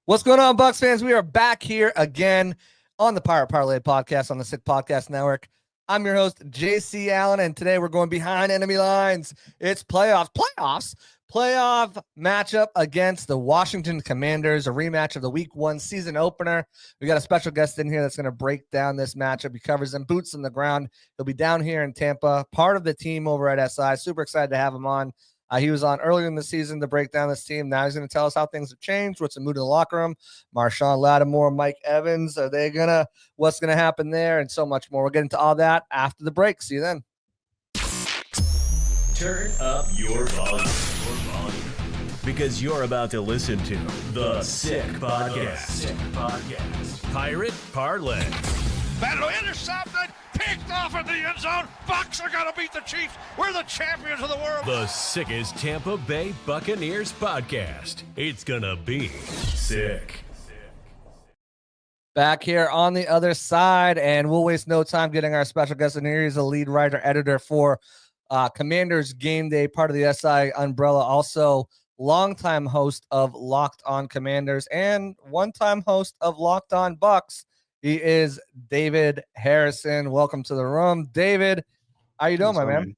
What's going on, Bucs fans? We are back here again on the Pirate Parlay podcast on the Sick Podcast Network. I'm your host, JC Allen, and today we're going behind enemy lines. It's playoff matchup against the Washington Commanders, a rematch of the Week 1 season opener. We got a special guest in here that's going to break down this matchup. He covers them boots on the ground. He'll be down here in Tampa, part of the team over at SI. Super excited to have him on. He was on earlier in the season to break down this team. Now he's going to tell us how things have changed, what's the mood in the locker room. Marshon Lattimore, Mike Evans, what's going to happen there, and so much more. We'll get into all that after the break. See you then. Turn up your volume. Because you're about to listen to The Sick Podcast. Pirate Parlay. Battle intercepted, picked off in the end zone. Bucs are going to beat the Chiefs. We're the champions of the world. The sickest Tampa Bay Buccaneers podcast. It's going to be sick. Back here on the other side, and we'll waste no time getting our special guest in here. He's a lead writer, editor for Commanders Game Day, part of the SI umbrella. Also, longtime host of Locked On Commanders and one-time host of Locked On Bucs. He is David Harrison. Welcome to the room. David, how you doing, my man?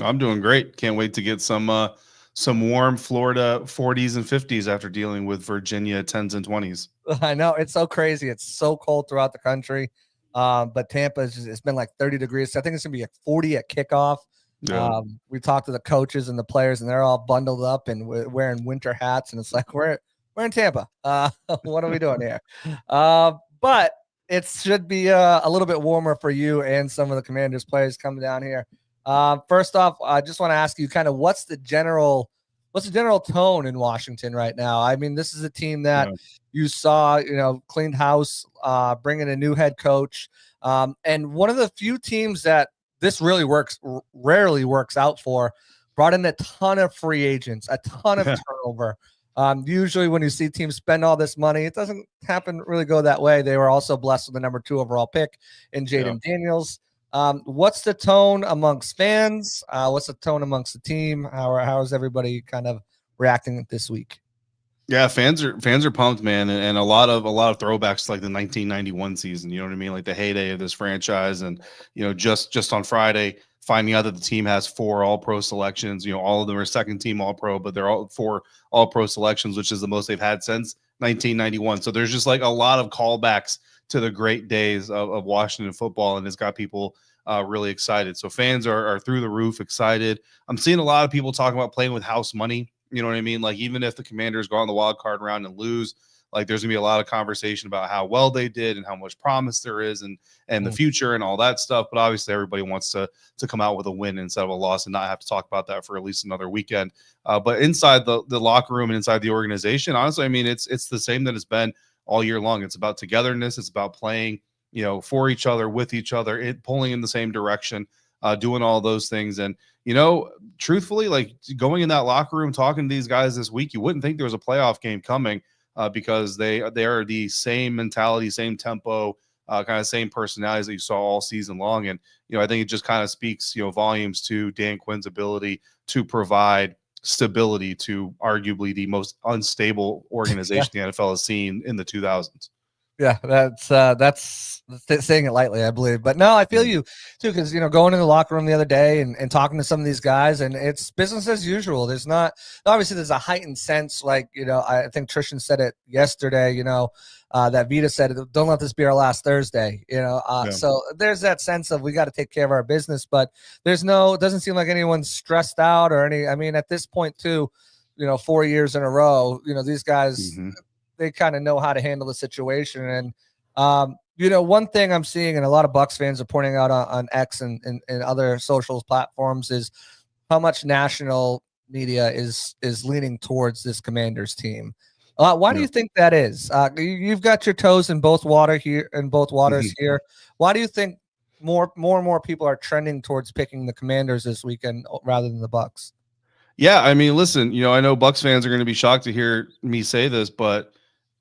I'm doing great. Can't wait to get some warm Florida 40s and 50s after dealing with Virginia 10s and 20s. I know. It's so crazy. It's so cold throughout the country. But Tampa, it's been like 30 degrees. I think it's going to be like 40 at kickoff. Yeah. We talked to the coaches and the players, and they're all bundled up and wearing winter hats. And it's like, we're in Tampa. What are we doing here? But it should be a little bit warmer for you and some of the Commanders players coming down here. First off, I just want to ask you kind of what's the general tone in Washington right now? I mean, this is a team that you saw, cleaned house, bringing a new head coach. And one of the few teams that this really rarely works out for, brought in a ton of free agents, a ton of turnover. Usually when you see teams spend all this money, it doesn't really go that way. They were also blessed with the number 2 overall pick in Jaden Daniels. What's the tone amongst fans? What's the tone amongst the team? How is everybody kind of reacting this week? Yeah, fans are pumped, man, and a lot of throwbacks to like the 1991 season. You know what I mean, like the heyday of this franchise. And just on Friday, finding out that the team has 4 All-Pro selections. All of them are second team All-Pro, but they're all 4 All-Pro selections, which is the most they've had since 1991. So there's just like a lot of callbacks to the great days of Washington football, and it's got people really excited. So fans are through the roof excited. I'm seeing a lot of people talking about playing with house money. You know what I mean? Like, even if the Commanders go on the wild card round and lose, like there's gonna be a lot of conversation about how well they did and how much promise there is and the future and all that stuff. But obviously everybody wants to come out with a win instead of a loss and not have to talk about that for at least another weekend. But inside the locker room and inside the organization, honestly, I mean, it's the same that it's been all year long. It's about togetherness. It's about playing, for each other, with each other, pulling in the same direction, doing all those things. And, truthfully, like going in that locker room, talking to these guys this week, you wouldn't think there was a playoff game coming because they are the same mentality, same tempo, kind of same personalities that you saw all season long. And, I think it just kind of speaks, volumes to Dan Quinn's ability to provide stability to arguably the most unstable organization the NFL has seen in the 2000s. Yeah, that's saying it lightly, I believe. But no, I feel you too, because going in the locker room the other day and talking to some of these guys, and it's business as usual. There's a heightened sense, like I think Trishan said it yesterday. That Vita said, "Don't let this be our last Thursday." So there's that sense of we got to take care of our business, but it doesn't seem like anyone's stressed out or any. I mean, at this point too, 4 years in a row, these guys. Mm-hmm. They kind of know how to handle the situation. And, one thing I'm seeing, and a lot of Bucs fans are pointing out on X and other social platforms, is how much national media is leaning towards this Commanders team. Why do you think that is? You've got your toes in both waters here. Why do you think more and more people are trending towards picking the Commanders this weekend rather than the Bucs? Yeah, I mean, listen, I know Bucs fans are going to be shocked to hear me say this, but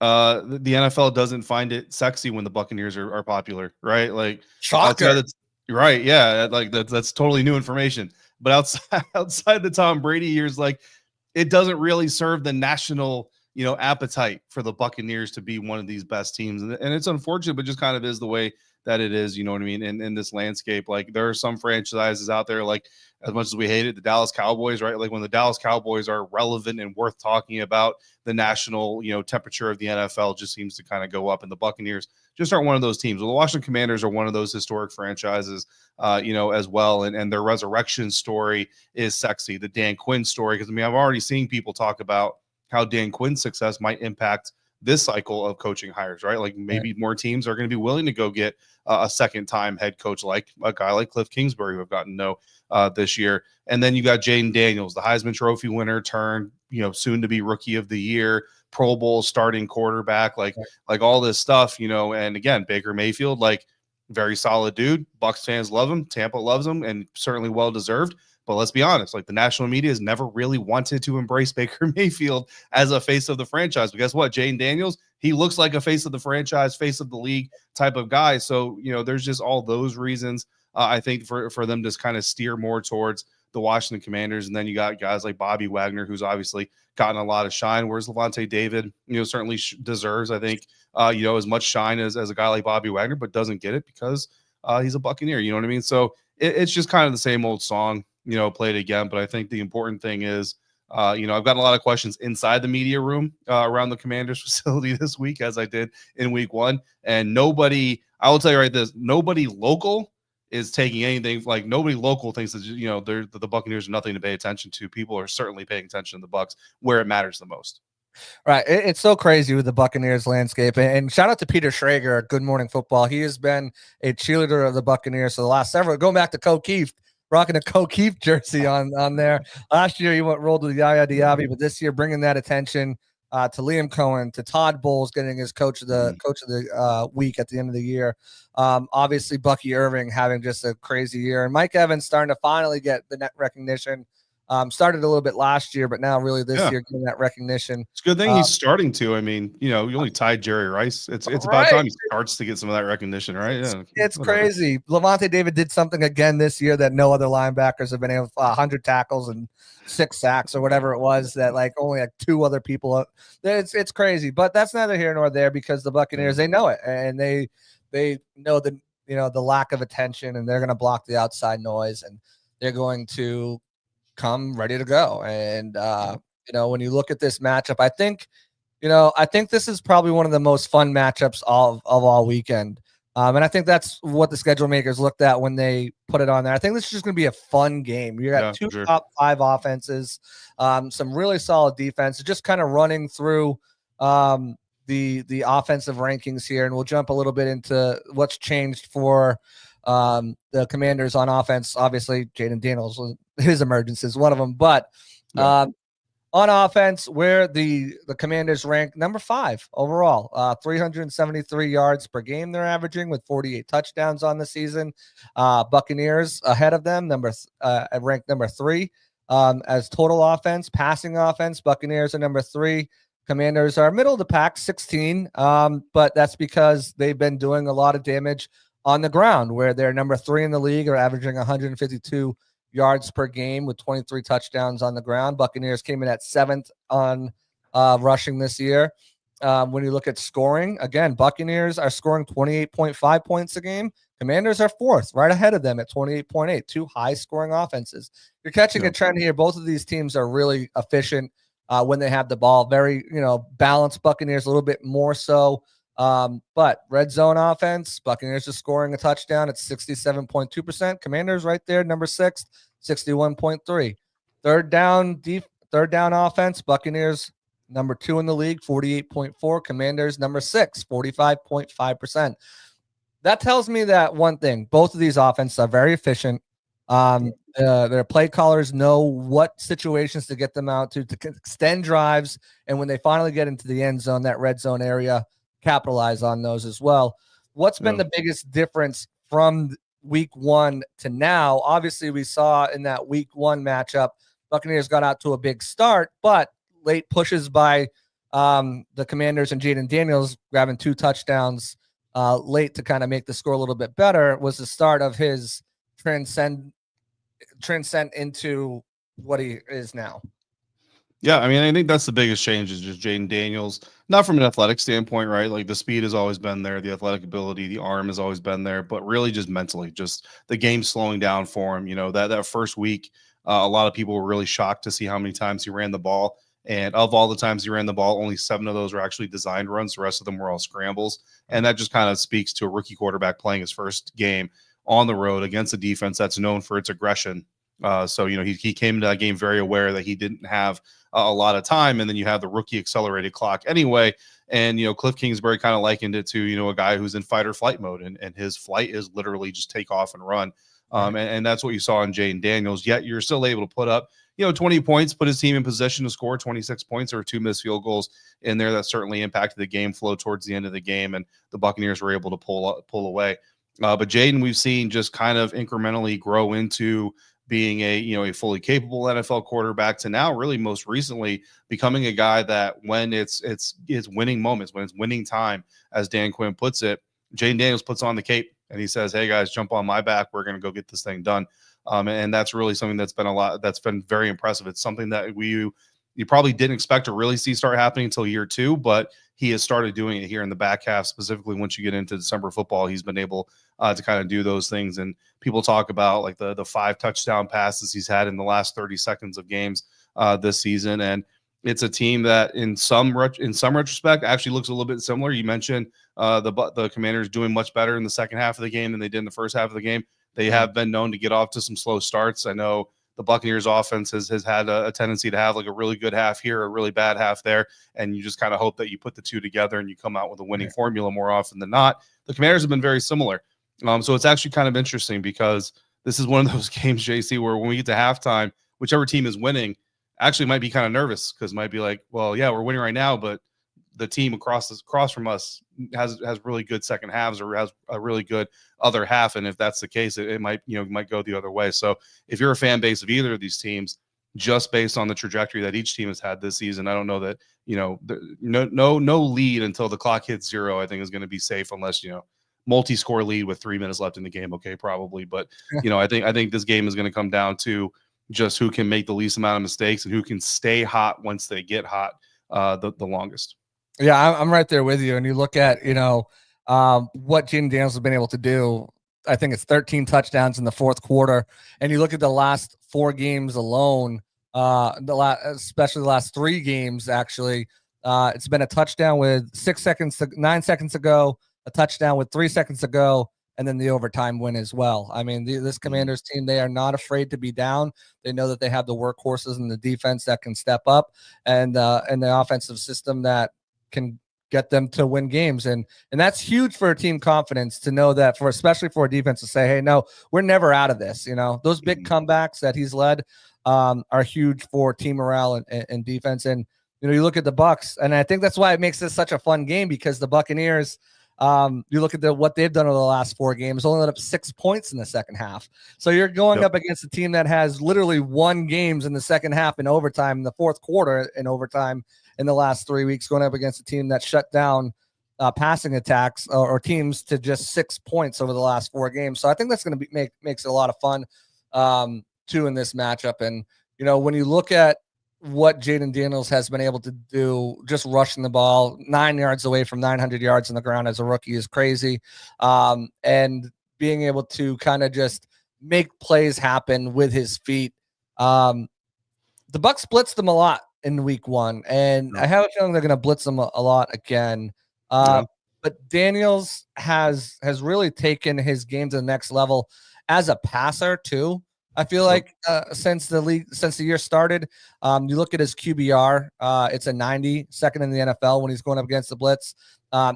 the NFL doesn't find it sexy when the Buccaneers are popular, right? Like, shocker. Right? Yeah, like that's totally new information. But outside the Tom Brady years, like it doesn't really serve the national appetite for the Buccaneers to be one of these best teams. And it's unfortunate, but just kind of is the way that it is, you know what I mean? In this landscape, like there are some franchises out there, like as much as we hate it, the Dallas Cowboys, right? Like when the Dallas Cowboys are relevant and worth talking about, the national, temperature of the NFL just seems to kind of go up, and the Buccaneers just aren't one of those teams. Well, the Washington Commanders are one of those historic franchises, as well. And their resurrection story is sexy. The Dan Quinn story, because I've already seen people talk about how Dan Quinn's success might impact this cycle of coaching hires, right? Like maybe more teams are going to be willing to go get a second time head coach, like a guy like Cliff Kingsbury, who have gotten to know this year. And then you got Jaden Daniels, the Heisman Trophy winner turned, soon to be rookie of the year, Pro Bowl starting quarterback, like all this stuff, and again, Baker Mayfield, like very solid dude. Bucs fans love him. Tampa loves him, and certainly well-deserved. But let's be honest, like the national media has never really wanted to embrace Baker Mayfield as a face of the franchise. But guess what? Jaden Daniels, he looks like a face of the franchise, face of the league type of guy. So, there's just all those reasons, I think, for them to kind of steer more towards the Washington Commanders. And then you got guys like Bobby Wagner, who's obviously gotten a lot of shine, whereas Levante David, certainly deserves, I think, as much shine as a guy like Bobby Wagner, but doesn't get it because he's a Buccaneer. You know what I mean? So it's just kind of the same old song, played again. But I think the important thing is, I've gotten a lot of questions inside the media room around the Commanders facility this week, as I did in week one. And I will tell you nobody local is taking anything, like nobody local thinks that, the Buccaneers are nothing to pay attention to. People are certainly paying attention to the Bucs where it matters the most. Right. It's so crazy with the Buccaneers landscape. And shout out to Peter Schrager at Good Morning Football. He has been a cheerleader of the Buccaneers for the last several, going back to Keefe, rocking a Keefe jersey on there. Last year he rolled with Yaya Diaby, but this year bringing that attention to Liam Cohen, to Todd Bowles getting his coach of the week at the end of the year. Obviously Bucky Irving having just a crazy year, and Mike Evans starting to finally get the net recognition. Started a little bit last year, but now really this year getting that recognition. It's a good thing he's starting to. I mean, you only tied Jerry Rice. It's about time he starts to get some of that recognition, right? Yeah, it's crazy. Levante David did something again this year that no other linebackers have been able. 100 tackles and 6 sacks or whatever it was, that like only like 2 other people. It's crazy, but that's neither here nor there, because the Buccaneers, they know it, and they know the the lack of attention, and they're going to block the outside noise, and they're going to come ready to go. And when you look at this matchup, I think this is probably one of the most fun matchups of all weekend. And I think that's what the schedule makers looked at when they put it on there. I think this is just going to be a fun game. You got 2 top 5 offenses, some really solid defense, just kind of running through the offensive rankings here. And we'll jump a little bit into what's changed for the Commanders on offense. Obviously, Jaden Daniels, his emergence is one of them. But on offense, where the Commanders rank number 5 overall, 373 yards per game they're averaging, with 48 touchdowns on the season. Buccaneers ahead of them, ranked number 3 as total offense, passing offense. Buccaneers are number 3. Commanders are middle of the pack, 16. But that's because they've been doing a lot of damage on the ground, where they're number 3 in the league, are averaging 152 yards per game with 23 touchdowns on the ground. Buccaneers came in at 7th on rushing this year. When you look at scoring, again, Buccaneers are scoring 28.5 points a game. Commanders are 4th, right ahead of them at 28.8. 2 high-scoring offenses. You're catching a trend here. Both of these teams are really efficient when they have the ball. Very, balanced. Buccaneers a little bit more so. But red zone offense, Buccaneers are scoring a touchdown at 67.2%. Commanders right there, number 6, 61.3. Third down offense, Buccaneers number 2 in the league, 48.4. Commanders number 6, 45.5%. That tells me that one thing: both of these offenses are very efficient. Their play callers know what situations to get them out to extend drives, and when they finally get into the end zone, that red zone area, capitalize on those as well. What's been the biggest difference from week 1 to now? Obviously, we saw in that week 1 matchup, Buccaneers got out to a big start, but late pushes by the Commanders and Jaden Daniels grabbing 2 touchdowns late to kind of make the score a little bit better was the start of his transcend into what he is now. Yeah, I mean, I think that's the biggest change is just Jaden Daniels, not from an athletic standpoint, right? Like the speed has always been there, the athletic ability, the arm has always been there, but really just mentally, just the game slowing down for him. That first week, a lot of people were really shocked to see how many times he ran the ball. And of all the times he ran the ball, only 7 of those were actually designed runs. The rest of them were all scrambles. And that just kind of speaks to a rookie quarterback playing his first game on the road against a defense that's known for its aggression. So he came into that game very aware that he didn't have a lot of time, and then you have the rookie accelerated clock anyway. And Cliff Kingsbury kind of likened it to a guy who's in fight or flight mode, and his flight is literally just take off and run. And that's what you saw in Jaden Daniels. Yet you're still able to put up 20 points, put his team in position to score 26 points. Or 2 missed field goals in there that certainly impacted the game flow towards the end of the game, and the Buccaneers were able to pull away. But Jaden, we've seen just kind of incrementally grow into being a fully capable NFL quarterback to now really most recently becoming a guy that when it's winning moments, when it's winning time, as Dan Quinn puts it, Jaden Daniels puts on the cape and he says, "Hey guys, jump on my back. We're going to go get this thing done." And that's really something that's been very impressive. It's something that you probably didn't expect to really see start happening until year 2, but he has started doing it here in the back half, specifically once you get into December football. He's been able to kind of do those things. And people talk about like the 5 touchdown passes he's had in the last 30 seconds of games this season. And it's a team that in some retrospect actually looks a little bit similar. You mentioned the Commanders doing much better in the second half of the game than they did in the first half of the game. They have been known to get off to some slow starts. I know the Buccaneers offense has had a tendency to have like a really good half here, a really bad half there. And you just kind of hope that you put the two together and you come out with a winning formula more often than not. The Commanders have been very similar. So it's actually kind of interesting because this is one of those games, JC, where when we get to halftime, whichever team is winning actually might be kind of nervous because it might be like, well, yeah, we're winning right now, but the team across from us has really good second halves or has a really good other half. And if that's the case, it might go the other way. So if you're a fan base of either of these teams, just based on the trajectory that each team has had this season, I don't know that, no lead until the clock hits 0, I think is going to be safe unless, multi-score lead with 3 minutes left in the game. Okay, probably. But, I think this game is going to come down to just who can make the least amount of mistakes and who can stay hot once they get hot the longest. Yeah, I'm right there with you. And you look at, what Jaden Daniels has been able to do. I think it's 13 touchdowns in the fourth quarter. And you look at the last 4 games alone, especially the last 3 games, actually, it's been a touchdown with 9 seconds to go, a touchdown with 3 seconds to go, and then the overtime win as well. I mean, this Commanders team, they are not afraid to be down. They know that they have the workhorses in the defense that can step up and the offensive system that can get them to win games. And that's huge for a team confidence to know that especially for a defense to say, hey, no, we're never out of this. Those big comebacks that he's led are huge for team morale and defense. And, you look at the Bucs, and I think that's why it makes this such a fun game because the Buccaneers, you look at what they've done over the last 4 games, only let up 6 points in the second half. So you're going up against a team that has literally won games in the second half in overtime, in the fourth quarter in overtime in the last 3 weeks, going up against a team that shut down passing attacks or teams to just 6 points over the last 4 games. So I think that's going to makes it a lot of fun too in this matchup. And, when you look at what Jaden Daniels has been able to do, just rushing the ball 9 yards away from 900 yards on the ground as a rookie is crazy. And being able to kind of just make plays happen with his feet. The Bucs blitzed them a lot in week 1, and I have a feeling they're going to blitz them a lot again. But Daniels has really taken his game to the next level as a passer too. I feel like since the year started, you look at his QBR, it's a 90, second in the NFL when he's going up against the blitz.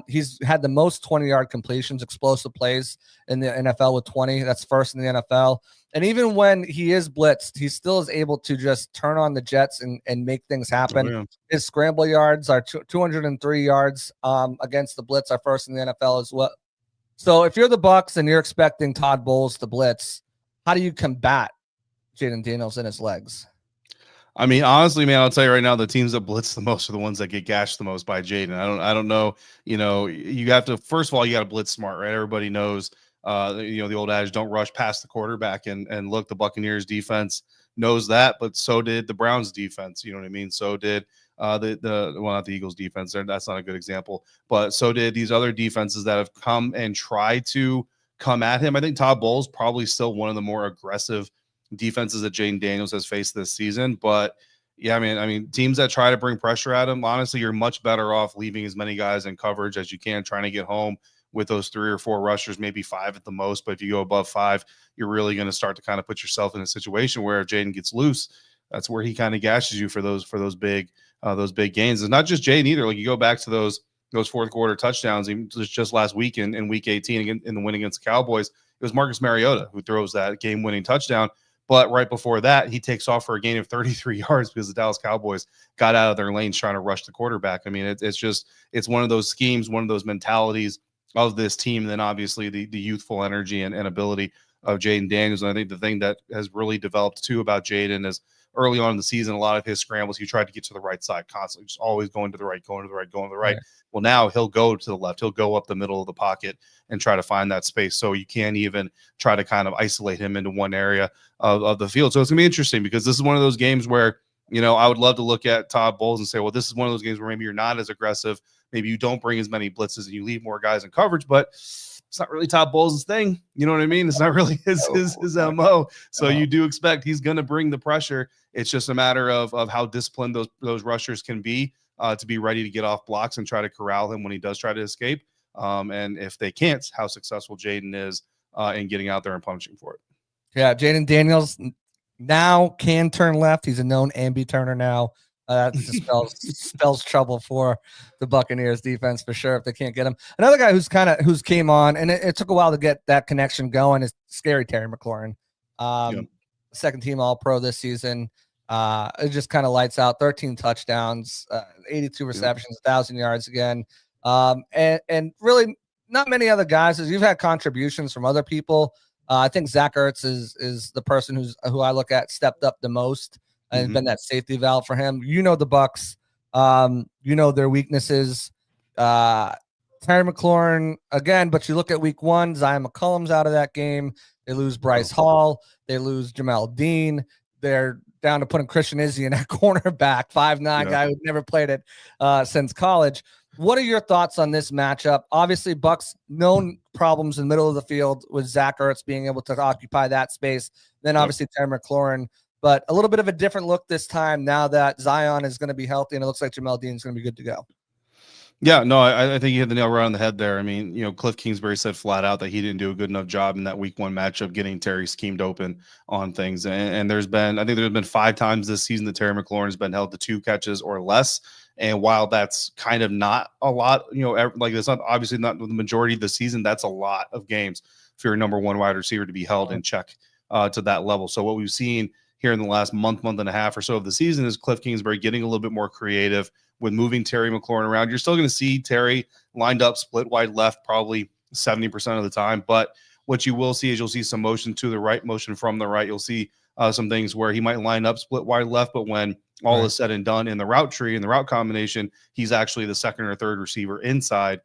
He's had the most 20-yard completions, explosive plays in the NFL with 20. That's first in the NFL. And even when he is blitzed, he still is able to just turn on the jets and make things happen. Oh, yeah. His scramble yards are 203 yards against the blitz, are first in the NFL as well. So if you're the Bucs and you're expecting Todd Bowles to blitz, how do you combat Jaden Daniels and his legs? I mean, honestly, man, I'll tell you right now, the teams that blitz the most are the ones that get gashed the most by Jaden. I don't know. You have to, first of all, you got to blitz smart, right? Everybody knows, the old adage, don't rush past the quarterback. And look, the Buccaneers defense knows that, but so did the Browns defense. You know what I mean? So did well, not the Eagles defense. That's not a good example, but so did these other defenses that have come and tried to come at him. I think Todd Bowles probably still one of the more aggressive defenses that Jayden Daniels has faced this season. But yeah, I mean, teams that try to bring pressure at him, honestly, you're much better off leaving as many guys in coverage as you can, trying to get home with those 3 or 4 rushers, maybe 5 at the most. But if you go above 5, you're really going to start to kind of put yourself in a situation where if Jayden gets loose, that's where he kind of gashes you for those big gains. It's not just Jayden either. Like you go back to those fourth quarter touchdowns, even just last week in week 18 in the win against the Cowboys, it was Marcus Mariota who throws that game winning touchdown. But right before that, he takes off for a gain of 33 yards because the Dallas Cowboys got out of their lanes trying to rush the quarterback. I mean, it's one of those schemes, one of those mentalities of this team. And then obviously the youthful energy and ability of Jayden Daniels. And I think the thing that has really developed too about Jayden is early on in the season, a lot of his scrambles, he tried to get to the right side constantly, just always going to the right. Right. Well, now he'll go to the left. He'll go up the middle of the pocket and try to find that space. So you can't even try to kind of isolate him into one area of the field. So it's going to be interesting because this is one of those games where, I would love to look at Todd Bowles and say, well, this is one of those games where maybe you're not as aggressive. Maybe you don't bring as many blitzes and you leave more guys in coverage, but it's not really Todd Bowles' thing. You know what I mean? It's not really his MO. So you do expect he's going to bring the pressure. It's just a matter of how disciplined those rushers can be to be ready to get off blocks and try to corral him when he does try to escape. And if they can't, how successful Jayden is in getting out there and punishing for it. Yeah, Jayden Daniels now can turn left. He's a known ambi turner now. That just spells trouble for the Buccaneers defense for sure if they can't get him. Another guy who's came on, and it took a while to get that connection going, is scary Terry McLaurin. Second team All-Pro this season. It just kind of lights out. 13 touchdowns, 82 receptions, 1,000 yards again. And really not many other guys. As you've had contributions from other people. I think Zach Ertz is the person who I look at stepped up the most and been that safety valve for him. The Bucs, their weaknesses. Terry McLaurin again, but you look at week 1, Zion McCollum's out of that game. They lose Bryce Hall. They lose Jamel Dean. They're down to putting Christian Izzy in at cornerback, 5'9" guy who never played it since college. What are your thoughts on this matchup? Obviously, Bucs known problems in the middle of the field with Zach Ertz being able to occupy that space. Then obviously Terry McLaurin, but a little bit of a different look this time now that Zion is going to be healthy and it looks like Jamel Dean is going to be good to go. Yeah, no, I think you hit the nail right on the head there. I mean, Cliff Kingsbury said flat out that he didn't do a good enough job in that week 1 matchup getting Terry schemed open on things. And there's been 5 times this season that Terry McLaurin has been held to 2 catches or less. And while that's kind of not a lot, like it's not obviously not the majority of the season, that's a lot of games for your number 1 wide receiver to be held in check to that level. So what we've seen here in the last month and a half or so of the season is Cliff Kingsbury getting a little bit more creative with moving Terry McLaurin around. You're still going to see Terry lined up split wide left probably 70% of the time. But what you will see is you'll see some motion to the right, motion from the right. You'll see some things where he might line up split wide left, but when all is said and done in the route tree, in the route combination, he's actually the second or third receiver inside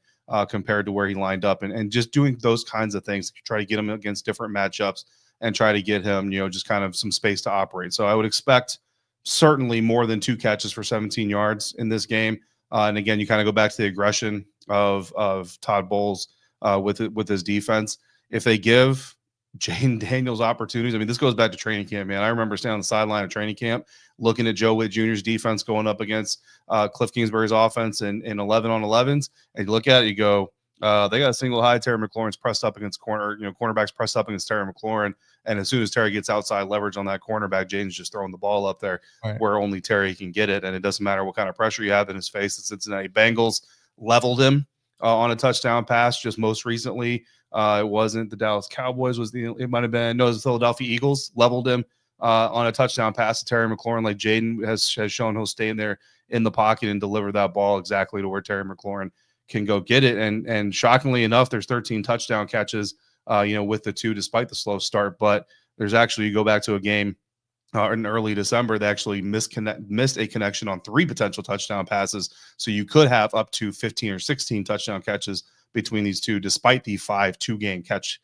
compared to where he lined up. And just doing those kinds of things to try to get him against different matchups and try to get him, just kind of some space to operate. So I would expect certainly more than 2 catches for 17 yards in this game. And again, you kind of go back to the aggression of Todd Bowles with his defense. If they give Jayden Daniels opportunities, I mean, this goes back to training camp, man. I remember standing on the sideline of training camp, looking at Joe Witt Jr.'s defense going up against Cliff Kingsbury's offense in 11-on-11s. And you look at it, you go, they got a single high. Terry McLaurin's pressed up against cornerbacks pressed up against Terry McLaurin. And as soon as Terry gets outside leverage on that cornerback, Jaden's just throwing the ball up there where only Terry can get it. And it doesn't matter what kind of pressure you have in his face. The Cincinnati Bengals leveled him on a touchdown pass just most recently. It wasn't the Dallas Cowboys. It might have been, no, it was the Philadelphia Eagles leveled him on a touchdown pass to Terry McLaurin. Like Jayden has shown he'll stay in there in the pocket and deliver that ball exactly to where Terry McLaurin can go get it. And shockingly enough, there's 13 touchdown catches, with the 2 despite the slow start. But there's actually, you go back to a game in early December, they actually missed a connection on 3 potential touchdown passes. So you could have up to 15 or 16 touchdown catches between these 2, despite the 5 2-game catch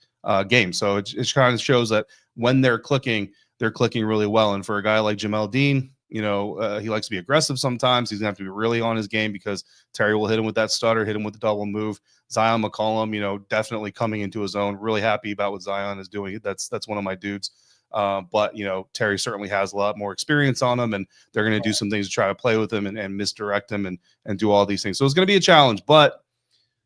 game. So it kind of shows that when they're clicking, they're clicking really well. And for a guy like Jamel Dean, he likes to be aggressive sometimes. He's going to have to be really on his game because Terry will hit him with that stutter, hit him with the double move. Zion McCollum, definitely coming into his own. Really happy about what Zion is doing. That's one of my dudes. But Terry certainly has a lot more experience on him, and they're going to do some things to try to play with him and misdirect him and do all these things. So it's going to be a challenge, but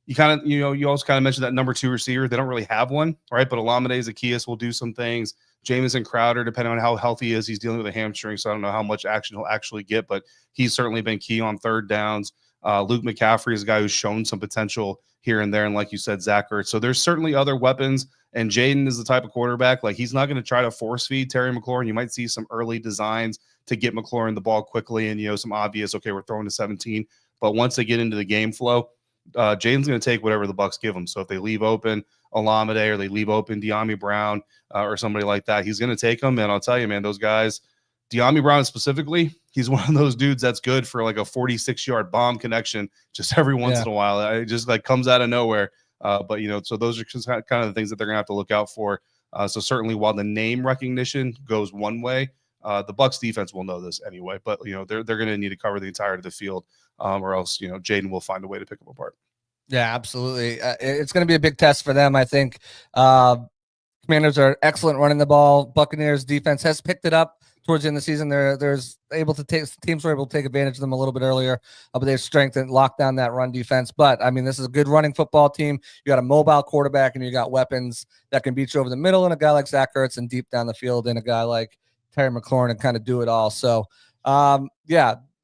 you kind of, you also kind of mentioned that number 2 receiver. They don't really have one, right? But Olamide Zaccheaus will do some things. Jamison Crowder, depending on how healthy he is, he's dealing with a hamstring, so I don't know how much action he'll actually get, but he's certainly been key on third downs. Luke McCaffrey is a guy who's shown some potential here and there, and like you said, Zach Ertz. So there's certainly other weapons, and Jaden is the type of quarterback, like he's not going to try to force feed Terry McLaurin. You might see some early designs to get McLaurin the ball quickly and, some obvious, okay, we're throwing to 17. But once they get into the game flow, Jaden's going to take whatever the Bucs give him. So if they leave open Olamide or they leave open De'Ami Brown or somebody like that, he's going to take them. And I'll tell you, man, those guys, De'Ami Brown specifically, he's one of those dudes that's good for like a 46-yard bomb connection just every once in a while. It just like comes out of nowhere. But so those are just kind of the things that they're going to have to look out for. So certainly while the name recognition goes one way, the Bucs defense will know this anyway, but they're going to need to cover the entirety of the field, or else Jaden will find a way to pick them apart. Yeah, absolutely. It's going to be a big test for them, I think. Commanders are excellent running the ball. Buccaneers defense has picked it up towards the end of the season. Teams were able to take advantage of them a little bit earlier, but they've strengthened, locked down that run defense. But I mean, this is a good running football team. You got a mobile quarterback, and you got weapons that can beat you over the middle, and a guy like Zach Ertz and deep down the field, and a guy like Terry McLaurin and kind of do it all. So,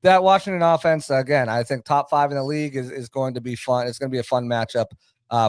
that Washington offense, again, I think top 5 in the league is going to be fun. It's going to be a fun matchup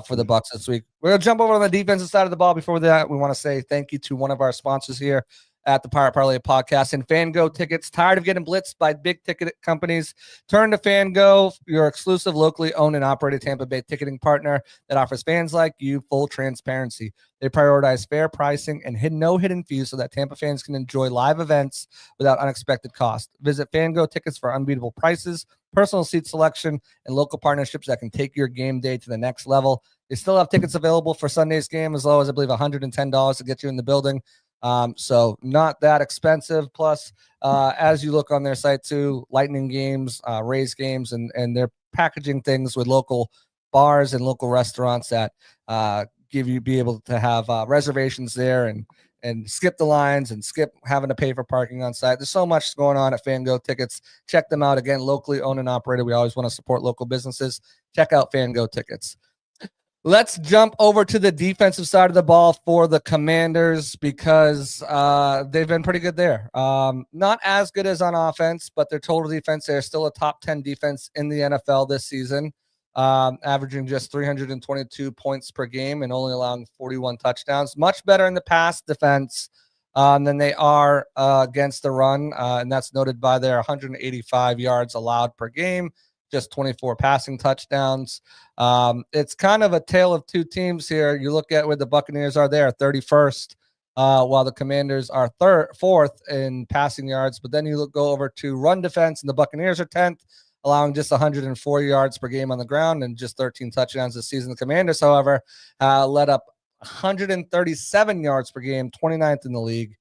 for the Bucs this week. We're going to jump over on the defensive side of the ball. Before that, we want to say thank you to one of our sponsors here at the Pirate Parlay podcast and FanGo Tickets. Tired of getting blitzed by big ticket companies? Turn to FanGo, your exclusive locally owned and operated Tampa Bay ticketing partner that offers fans like you full transparency. They prioritize fair pricing and no hidden fees so that Tampa fans can enjoy live events without unexpected cost. Visit FanGo Tickets for unbeatable prices, personal seat selection, and local partnerships that can take your game day to the next level. They still have tickets available for Sunday's game as low as, I believe, $110 to get you in the building. So not that expensive. Plus, as you look on their site too, Lightning games, Rays games, and they're packaging things with local bars and local restaurants that be able to have reservations there and skip the lines and skip having to pay for parking on site. There's so much going on at FanGo Tickets. Check them out. Again, locally owned and operated. We always want to support local businesses. Check out FanGo Tickets. Let's jump over to the defensive side of the ball for the Commanders because they've been pretty good there. Not as good as on offense, but their total defense, they're still a top 10 defense in the NFL this season, averaging just 322 points per game and only allowing 41 touchdowns. Much better in the pass defense than they are against the run, and that's noted by their 185 yards allowed per game. Just 24 passing touchdowns. It's kind of a tale of two teams here. You look at where the Buccaneers are there, 31st, while the Commanders are 4th in passing yards. But then you go over to run defense, and the Buccaneers are 10th, allowing just 104 yards per game on the ground and just 13 touchdowns this season. The Commanders, however, led up 137 yards per game, 29th in the league.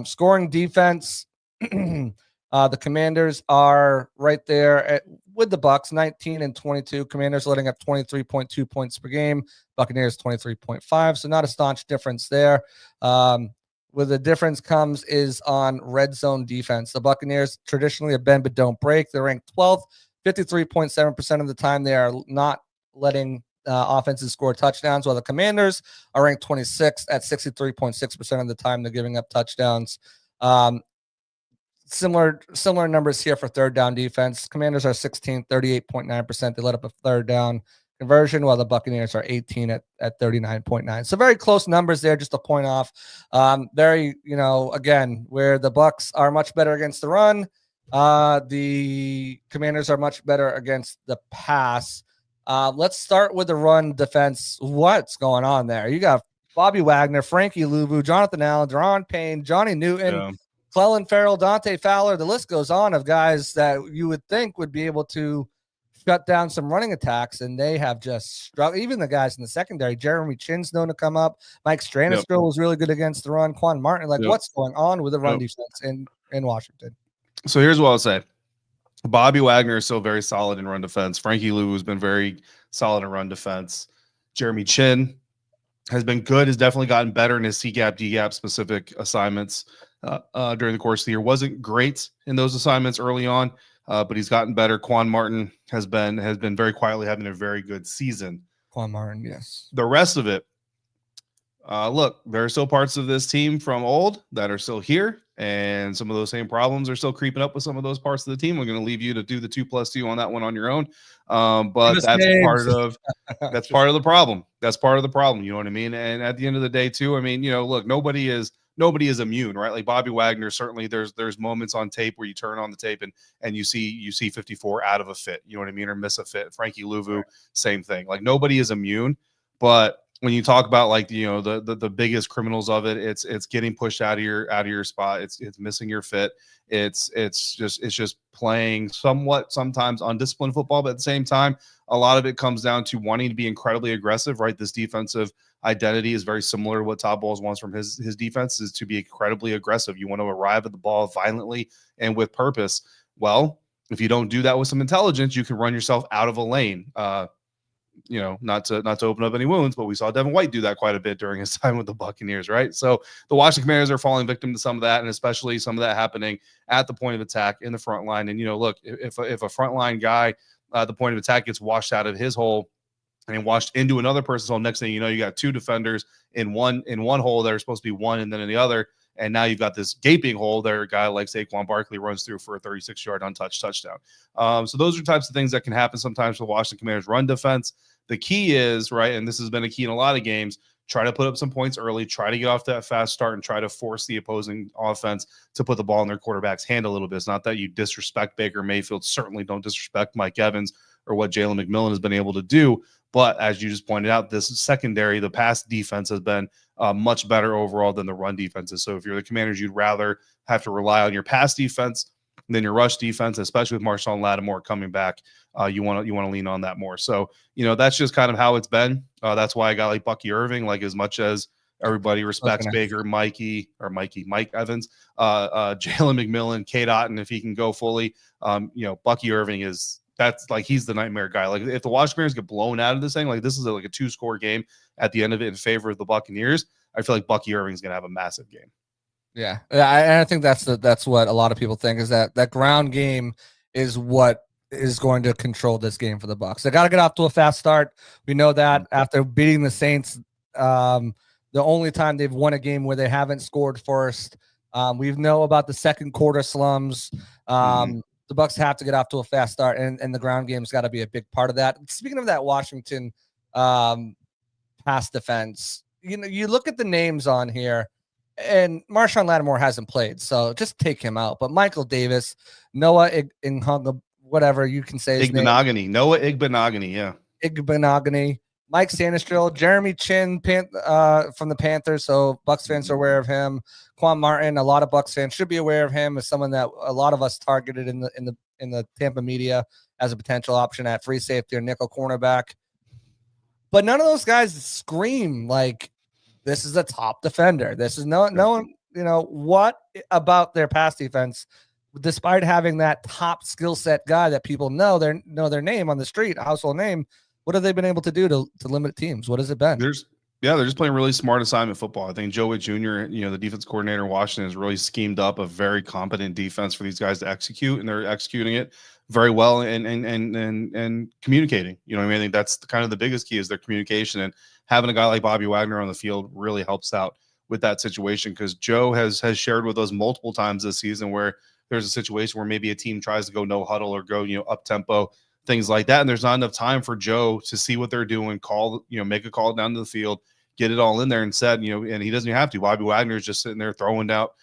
Scoring defense, the Commanders are right there with the Bucs, 19 and 22. Commanders letting up 23.2 points per game. Buccaneers 23.5. So not a staunch difference there. Where the difference comes is on red zone defense. The Buccaneers traditionally have been but don't break. They're ranked 12th, 53.7% of the time. They are not letting offenses score touchdowns, while the Commanders are ranked 26th at 63.6% of the time. They're giving up touchdowns. Similar numbers here for third down defense. Commanders are 16th, 38.9%. They let up a third down conversion, while the Buccaneers are 18 at 39.9. So very close numbers there, just a point off. Again, where the Bucs are much better against the run, the Commanders are much better against the pass. Let's start with the run defense. What's going on there? You got Bobby Wagner, Frankie Louvu, Jonathan Allen, Deron Payne, Johnny Newton, Clelin Ferrell, Dante Fowler. The list goes on of guys that you would think would be able to shut down some running attacks, and they have just struggled. Even the guys in the secondary, Jeremy Chinn's known to come up. Mike Stranistril was really good against the run. Quan Martin, what's going on with the run defense in Washington? So here's what I'll say. Bobby Wagner is still very solid in run defense. Frankie Lou has been very solid in run defense. Jeremy Chinn has been good, has definitely gotten better in his C-gap, D-gap specific assignments during the course of the year. Wasn't great in those assignments early on, but he's gotten better. Quan Martin has been very quietly having a very good season. Quan Martin, yes. The rest of it, look, there are still parts of this team from old that are still here, and some of those same problems are still creeping up with some of those parts of the team. We're going to leave you to do the 2+2 on that one on your own. But that's part of the problem. That's part of the problem. You know what I mean? And at the end of the day, too, I mean, look, nobody is immune, right? Like Bobby Wagner, certainly there's moments on tape where you turn on the tape and you see 54 out of a fit, you know what I mean, or miss a fit. Frankie Louvu, same thing. Like nobody is immune, but when you talk about like the biggest criminals of it, it's getting pushed out of your spot. It's missing your fit. It's just playing somewhat sometimes undisciplined football, but at the same time, a lot of it comes down to wanting to be incredibly aggressive, right? This defensive identity is very similar to what Todd Bowles wants from his defense, is to be incredibly aggressive. You want to arrive at the ball violently and with purpose. Well, if you don't do that with some intelligence, you can run yourself out of a lane. Not to open up any wounds, but we saw Devin White do that quite a bit during his time with the Buccaneers, right? So the Washington Commanders are falling victim to some of that, and especially some of that happening at the point of attack in the front line. And, look, if a front line guy at the point of attack gets washed out of his hole and washed into another person's hole, next thing you know, you got two defenders in one hole that are supposed to be one and then in the other. And now you've got this gaping hole there. A guy like Saquon Barkley runs through for a 36-yard untouched touchdown. So those are types of things that can happen sometimes for the Washington Commanders run defense. The key is, right, and this has been a key in a lot of games, try to put up some points early, try to get off that fast start, and try to force the opposing offense to put the ball in their quarterback's hand a little bit. It's not that you disrespect Baker Mayfield. Certainly don't disrespect Mike Evans or what Jalen McMillan has been able to do. But as you just pointed out, this secondary, the pass defense has been much better overall than the run defenses. So if you're the Commanders, you'd rather have to rely on your pass defense than your rush defense, especially with Marshon Lattimore coming back. You want to lean on that more. So, that's just kind of how it's been. That's why I got like Bucky Irving, like as much as everybody respects Baker, Mike Evans, Jalen McMillan, Kate Otten, if he can go fully, Bucky Irving that's like, he's the nightmare guy. Like if the Washington Commanders get blown out of this thing, like this is like a 2-score game at the end of it in favor of the Buccaneers, I feel like Bucky Irving is going to have a massive game. Yeah. I think that's what a lot of people think, is that ground game is what is going to control this game for the Bucs. They got to get off to a fast start. We know that after beating the Saints, the only time they've won a game where they haven't scored first. We know about the second quarter slums. The Bucs have to get off to a fast start, and the ground game's got to be a big part of that. Speaking of that Washington pass defense, you look at the names on here, and Marshon Lattimore hasn't played, so just take him out. But Michael Davis, Noah Igbinoghene, whatever you can say his name. Noah Igbinoghene, yeah. Igbinoghene. Mike Stranistril, Jeremy Chinn from the Panthers, so Bucs fans are aware of him. Quan Martin, a lot of Bucs fans should be aware of him as someone that a lot of us targeted in the Tampa media as a potential option at free safety or nickel cornerback. But none of those guys scream like this is a top defender. This is no one. What about their pass defense, despite having that top skill set guy that people know their name on the street, a household name? What have they been able to do to limit teams? What has it been? They're just playing really smart assignment football. I think Joe Witt Jr., the defense coordinator in Washington, has really schemed up a very competent defense for these guys to execute, and they're executing it very well and communicating. I think that's kind of the biggest key is their communication, and having a guy like Bobby Wagner on the field really helps out with that situation, because Joe has shared with us multiple times this season where there's a situation where maybe a team tries to go no huddle or go up tempo, things like that, and there's not enough time for Joe to see what they're doing, make a call down to the field, get it all in there and said, and he doesn't even have to. Bobby Wagner is just sitting there throwing out,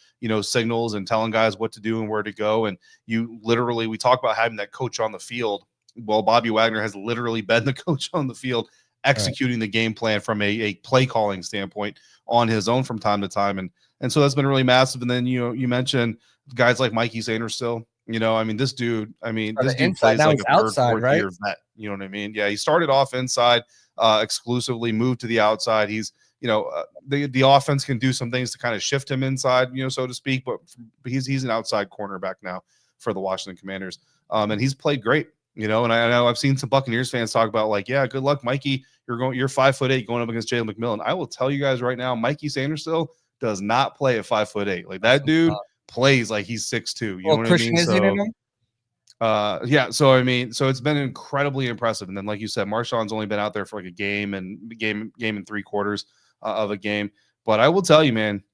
signals and telling guys what to do and where to go. And we talk about having that coach on the field. Well, Bobby Wagner has literally been the coach on the field, executing the game plan from a play calling standpoint on his own from time to time. And so that's been really massive. And then, you mentioned guys like Mikey Sainristil, I mean, this dude inside, plays now like he's a third, outside, fourth right? year vet. You know what I mean? Yeah, he started off inside exclusively, moved to the outside. He's, the offense can do some things to kind of shift him inside, so to speak, but he's an outside cornerback now for the Washington Commanders. And he's played great, and I know I've seen some Buccaneers fans talk about like, yeah, good luck, Mikey. You're 5'8" going up against Jalen McMillan. I will tell you guys right now, Mikey Sanderstill does not play at 5'8". Like that dude plays like he's 6'2". You know what Christian I mean? isn't in him? Yeah. So I mean, so it's been incredibly impressive. And then, like you said, Marshon's only been out there for like a game and 3/4 of a game. But I will tell you, man,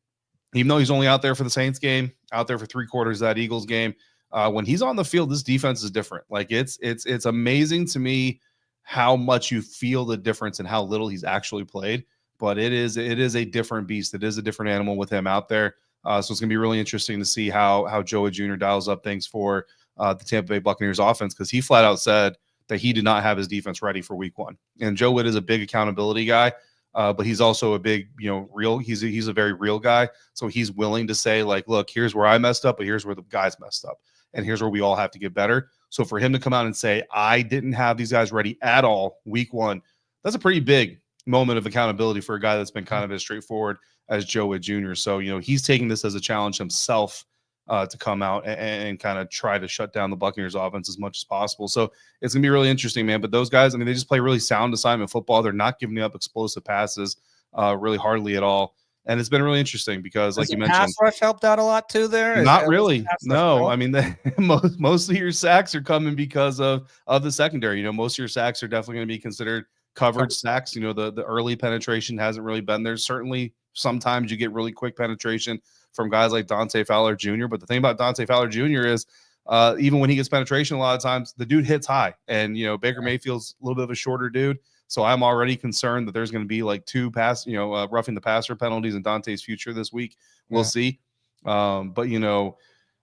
even though he's only out there for the Saints game, out there for 3/4 of that Eagles game, when he's on the field, this defense is different. Like it's amazing to me how much you feel the difference and how little he's actually played. But it is a different beast. It is a different animal with him out there. So it's gonna be really interesting to see how Joey Jr. dials up things for the Tampa Bay Buccaneers offense, because he flat out said that he did not have his defense ready for week 1. And Joe Witt is a big accountability guy, but he's also a big, real. He's a very real guy. So he's willing to say like, look, here's where I messed up, but here's where the guys messed up. And here's where we all have to get better. So for him to come out and say, I didn't have these guys ready at all week 1, that's a pretty big moment of accountability for a guy that's been kind of as straightforward as Joe Witt Jr. So, he's taking this as a challenge himself to come out and kind of try to shut down the Buccaneers offense as much as possible. So it's going to be really interesting, man. But those guys, they just play really sound assignment football. They're not giving up explosive passes really hardly at all. And it's been really interesting because, like you mentioned, pass rush helped out a lot too there? Not really. No, I mean, most of your sacks are coming because of the secondary. Most of your sacks are definitely going to be considered coverage sacks. The early penetration hasn't really been there. Certainly, sometimes you get really quick penetration from guys like Dante Fowler Jr. But the thing about Dante Fowler Jr. is even when he gets penetration, a lot of times the dude hits high. And, Baker Mayfield's a little bit of a shorter dude. So I'm already concerned that there's going to be like 2 roughing the passer penalties in Dante's future this week. We'll see. But,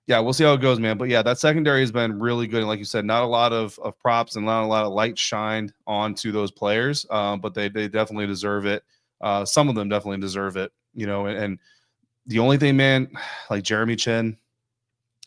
yeah, we'll see how it goes, man. But, yeah, that secondary has been really good. And like you said, not a lot of props and not a lot of light shined onto those players. But they definitely deserve it. Some of them definitely deserve it, and the only thing, man, like Jeremy Chin,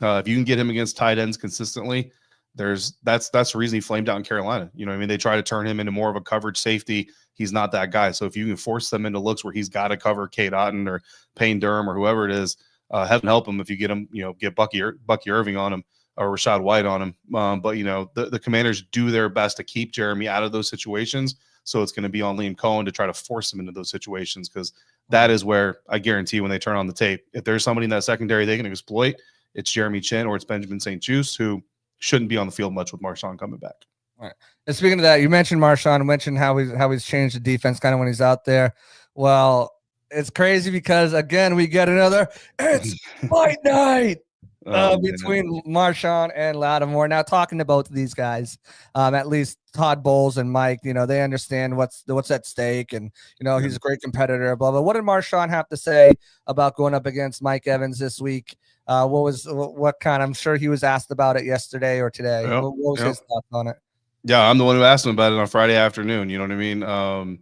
if you can get him against tight ends consistently, that's the reason he flamed out in Carolina. They try to turn him into more of a coverage safety. He's not that guy. So if you can force them into looks where he's got to cover Kate Otten or Payne Durham or whoever it is, heaven help him if you get him, get Bucky Irving on him or Rashad White on him. But the Commanders do their best to keep Jeremy out of those situations. So it's going to be on Liam Cohen to try to force him into those situations, because that is where I guarantee when they turn on the tape, if there's somebody in that secondary they can exploit, it's Jeremy Chin or it's Benjamin St-Juste, who shouldn't be on the field much with Marshon coming back. All right. And speaking of that, you mentioned Marshon, mentioned how he's changed the defense kind of when he's out there. Well, it's crazy because, again, we get another it's fight night between Marshon and Lattimore. Now, talking to both of these guys, at least Todd Bowles and Mike, they understand what's at stake, and he's a great competitor. Blah blah. What did Marshon have to say about going up against Mike Evans this week? I'm sure he was asked about it yesterday or today. Yep. What was his thoughts on it? Yeah, I'm the one who asked him about it on Friday afternoon. You know what I mean?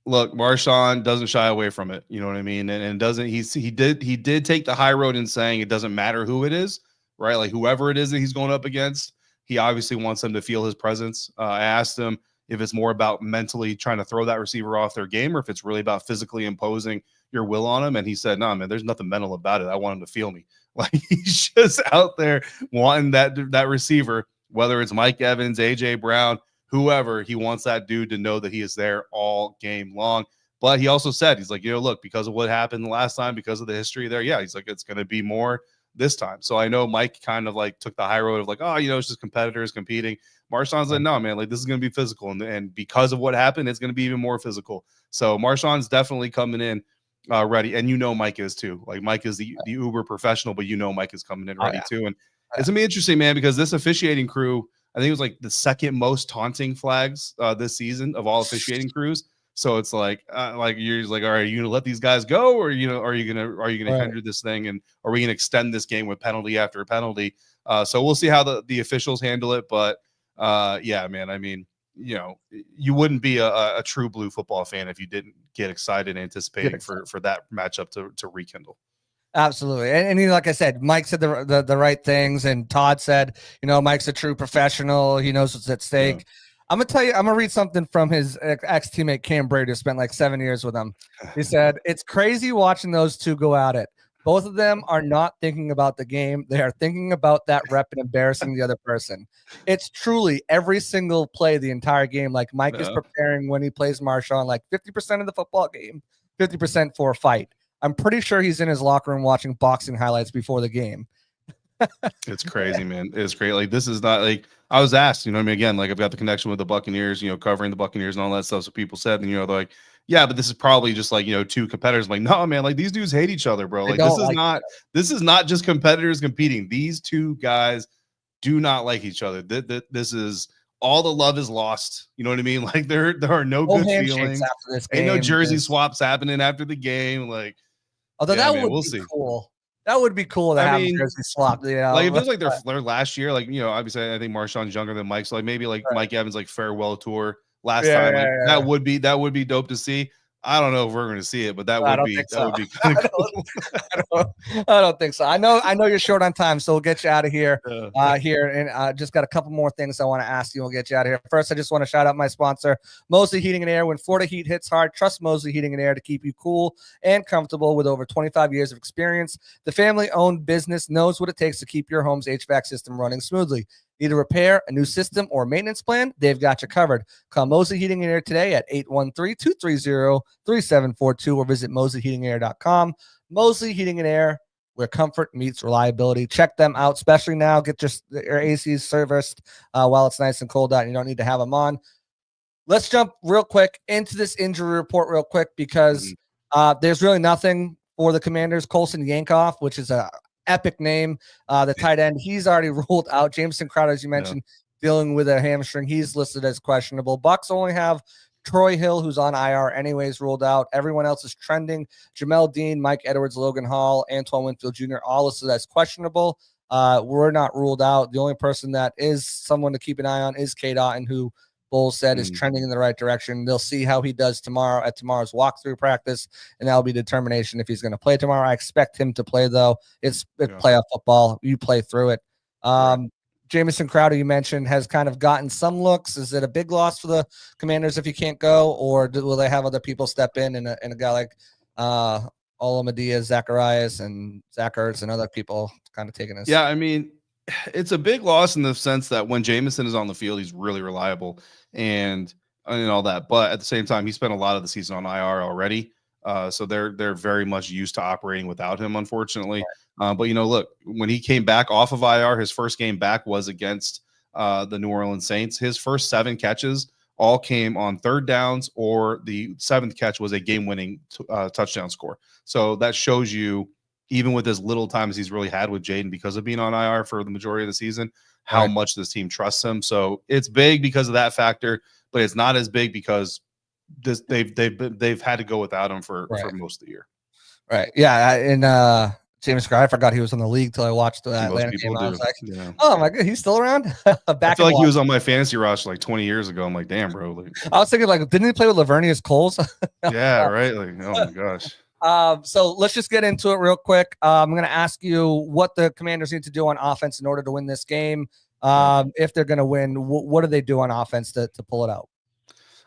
Look, Marshon doesn't shy away from it. You know what I mean? And doesn't he did take the high road in saying it doesn't matter who it is, right? Like whoever it is that he's going up against, he obviously wants them to feel his presence. I asked him if it's more about mentally trying to throw that receiver off their game or if it's really about physically imposing your will on him. And he said, no, man, there's nothing mental about it. I want him to feel me. Like he's just out there wanting that receiver, whether it's Mike Evans, AJ Brown, whoever, he wants that dude to know that he is there all game long. But he also said, he's like, look, because of what happened the last time, because of the history there, yeah, he's like, it's going to be more this time. So I know Mike kind of like took the high road of like, oh, it's just competitors competing. Marshon's like, no, man, like this is going to be physical. And because of what happened, it's going to be even more physical. So Marshon's definitely coming in ready. And Mike is too. Like Mike is the uber professional, but Mike is coming in ready too. And it's going to be interesting, man, because this officiating crew, I think it was like the second most taunting flags this season of all officiating crews. So it's like you're like, all right, are you gonna let these guys go, or are you gonna hinder this thing, and are we gonna extend this game with penalty after penalty? So we'll see how the officials handle it. But yeah, man, I mean, you wouldn't be a true blue football fan if you didn't get excited anticipating for that matchup to rekindle. Absolutely. And like I said, Mike said the right things, and Todd said, Mike's a true professional. He knows what's at stake. Yeah. I'm going to tell you, I'm going to read something from his ex-teammate Cam Brady, who spent like 7 years with him. He said, "It's crazy watching those two go at it. Both of them are not thinking about the game. They are thinking about that rep and embarrassing the other person. It's truly every single play the entire game. Like Mike is preparing when he plays Marshon, like 50% of the football game, 50% for a fight. I'm pretty sure he's in his locker room watching boxing highlights before the game." It's crazy, man. It's great. Like, this is not like I was asked, again, like I've got the connection with the Buccaneers, covering the Buccaneers and all that stuff. So people said, and they're like, yeah, but this is probably just like, two competitors. I'm like, no, man, like these dudes hate each other, bro. Like this is not just competitors competing. These two guys do not like each other. This is all the love is lost. You know what I mean? Like there are no good feelings after this game. Ain't no jersey swaps happening after the game. Like, although we'll see. Cool. That would be cool to have a jersey swap. Like it feels like their last year. Like, obviously I think Marshon's younger than Mike. So like maybe like Mike Evans like farewell tour last time. That would be dope to see. I don't know if we're going to see it, but that would be kind of cool. I don't think so. I know you're short on time, so we'll get you out of here. And just got a couple more things I want to ask you. We'll get you out of here. First, I just want to shout out my sponsor, Mosley Heating and Air. When Florida heat hits hard, trust Mosley Heating and Air to keep you cool and comfortable. With over 25 years of experience, the family-owned business knows what it takes to keep your home's HVAC system running smoothly. Need a repair, a new system, or maintenance plan? They've got you covered. Call Mosley Heating and Air today at 813-230-3742 or visit mosleyheatingair.com. Mosley Heating and Air, where comfort meets reliability. Check them out, especially now. Get your ACs serviced while it's nice and cold out and you don't need to have them on. Let's jump real quick into this injury report real quick because there's really nothing for the Commanders. Colson Yankoff, which is a epic name, the tight end, he's already ruled out. Jameson Crowder, as you mentioned, dealing with a hamstring, he's listed as questionable. Bucs only have Troy Hill, who's on IR anyways, ruled out. Everyone else is trending. Jamel Dean, Mike Edwards, Logan Hall, Antoine Winfield Jr., all listed as questionable. We're not ruled out. The only person that is someone to keep an eye on is Cade Otton, who Bowles said is trending in the right direction. They'll see how he does tomorrow at tomorrow's walkthrough practice, and that'll be determination if he's going to play tomorrow. I expect him to play, though. It's playoff football. You play through it. Jamison Crowder, you mentioned, has kind of gotten some looks. Is it a big loss for the Commanders if he can't go, or will they have other people step in and a guy like Olamide Zacharias and Zach Ertz and other people kind of taking this? Yeah, I mean, it's a big loss in the sense that when Jamison is on the field, he's really reliable and all that. But at the same time, he spent a lot of the season on IR already. So they're very much used to operating without him, unfortunately. But, look, when he came back off of IR, his first game back was against the New Orleans Saints. His first 7 catches all came on third downs, or the 7th catch was a game-winning touchdown score. So that shows you, even with as little time as he's really had with Jaden because of being on IR for the majority of the season, how much this team trusts him. So it's big because of that factor, but it's not as big because they've had to go without him for most of the year. Right. Yeah. And James Crowder, I forgot he was in the league till I watched the Atlanta game. I was like, oh my God, he's still around. I feel like he was on my fantasy roster like 20 years ago. I'm like, damn, bro. Like, I was thinking, like, didn't he play with Lavernius Coles? Yeah, right. Like, oh my gosh. So let's just get into it real quick. I'm going to ask you what the Commanders need to do on offense in order to win this game. If they're going to win, what do they do on offense to pull it out?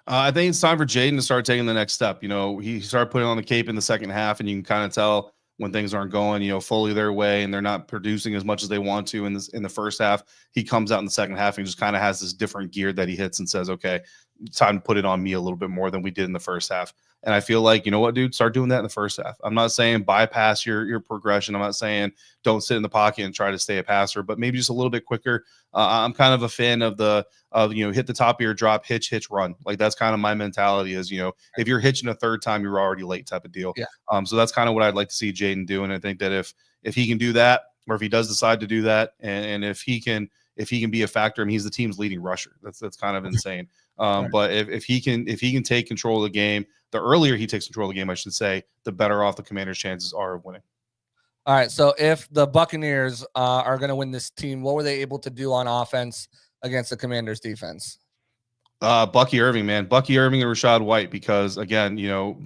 I think it's time for Jaden to start taking the next step. He started putting on the cape in the second half, and you can kind of tell when things aren't going, fully their way, and they're not producing as much as they want to in the first half. He comes out in the second half and just kind of has this different gear that he hits and says, okay, it's time to put it on me a little bit more than we did in the first half. And I feel like, you know what, dude, start doing that in the first half. I'm not saying bypass your progression. I'm not saying don't sit in the pocket and try to stay a passer, but maybe just a little bit quicker. I'm kind of a fan of hit the top of your drop, hitch, run. Like, that's kind of my mentality is, if you're hitching a third time, you're already late type of deal. Yeah. So that's kind of what I'd like to see Jaden do. And I think that if he can do that, or if he does decide to do that, and if he can be a factor, I mean, he's the team's leading rusher. That's kind of insane. But if he can take control of the game, the earlier he takes control of the game, I should say, the better off the Commanders' chances are of winning. All right. So if the Buccaneers are going to win this team, what were they able to do on offense against the Commanders' defense? Bucky Irving, man. Bucky Irving and Rachaad White, because again,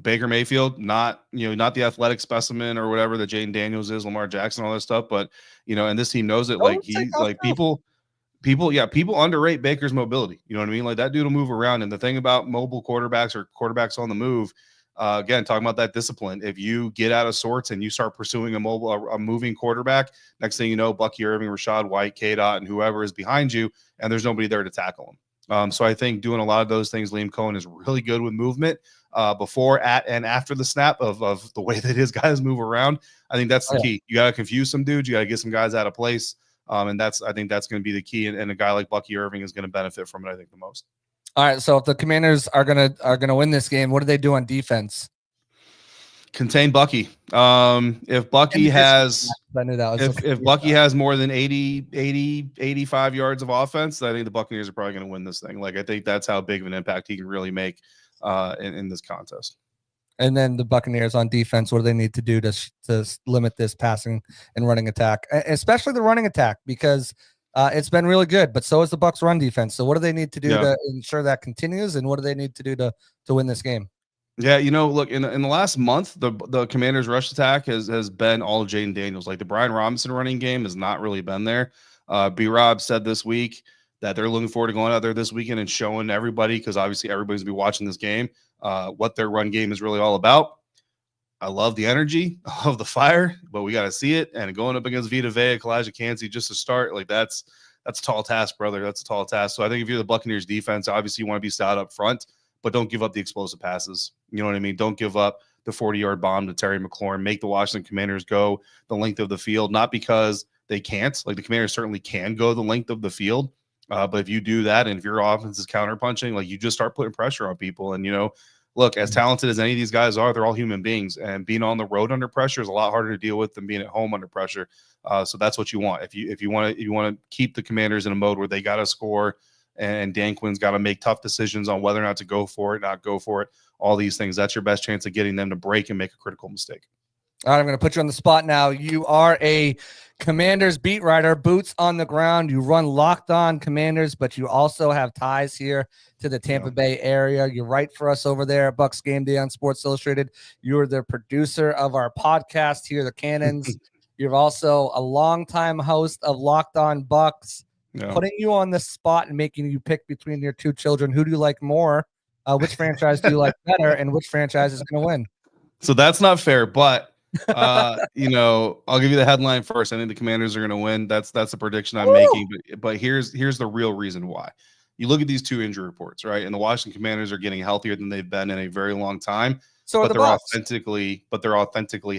Baker Mayfield, not the athletic specimen or whatever that Jaden Daniels is, Lamar Jackson, all that stuff, but and this team knows it. Like people underrate Baker's mobility. You know what I mean? Like that dude will move around. And the thing about mobile quarterbacks or quarterbacks on the move, again, talking about that discipline, if you get out of sorts and you start pursuing a moving quarterback, next thing you know, Bucky Irving, Rachaad White, K-Dot, and whoever is behind you, and there's nobody there to tackle him. So I think doing a lot of those things, Liam Cohen is really good with movement before, at, and after the snap of the way that his guys move around. I think that's the key. You got to confuse some dudes. You got to get some guys out of place. And I think that's going to be the key. And a guy like Bucky Irving is going to benefit from it, I think, the most. All right. So if the Commanders are gonna win this game, what do they do on defense? Contain Bucky. If Bucky has, I knew that was if Bucky has more than 85 yards of offense, I think the Buccaneers are probably going to win this thing. Like, I think that's how big of an impact he can really make in this contest. And then the Buccaneers on defense, what do they need to do to limit this passing and running attack, especially the running attack, because it's been really good, but so is the Bucs run defense. So what do they need to do to ensure that continues, and what do they need to do to win this game? Yeah, look, in the last month, the Commanders' rush attack has been all Jaden Daniels. Like the Brian Robinson running game has not really been there. B-Rob said this week that they're looking forward to going out there this weekend and showing everybody, because obviously everybody's going to be watching this game, what their run game is really all about. I love the energy of the fire, but we got to see it. And going up against Vita Vea, Kalijah Kancey, just to start, like that's a tall task, brother. That's a tall task. So I think if you're the Buccaneers defense, obviously you want to be stout up front, but don't give up the explosive passes. You know what I mean? Don't give up the 40-yard bomb to Terry McLaurin. Make the Washington Commanders go the length of the field, not because they can't. Like the Commanders certainly can go the length of the field, but if you do that, and if your offense is counterpunching, like you just start putting pressure on people. And look, as talented as any of these guys are, they're all human beings, and being on the road under pressure is a lot harder to deal with than being at home under pressure. So that's what you want. If you want to keep the Commanders in a mode where they got to score, and Dan Quinn's got to make tough decisions on whether or not to go for it, not go for it, all these things, that's your best chance of getting them to break and make a critical mistake. All right, I'm going to put you on the spot now. You are a Commanders beat writer, boots on the ground. You run Locked On Commanders, but you also have ties here to the Tampa Bay area. You write for us over there at Bucs Game Day on Sports Illustrated. You're the producer of our podcast here, The Cannons. You're also a longtime host of Locked On Bucs. Putting you on the spot and making you pick between your two children. Who do you like more? Which franchise do you like better? And which franchise is going to win? So that's not fair, but I'll give you the headline first. I think the Commanders are going to win. That's the prediction I'm making. But here's the real reason why. You look at these two injury reports, right? And the Washington Commanders are getting healthier than they've been in a very long time. So they're authentically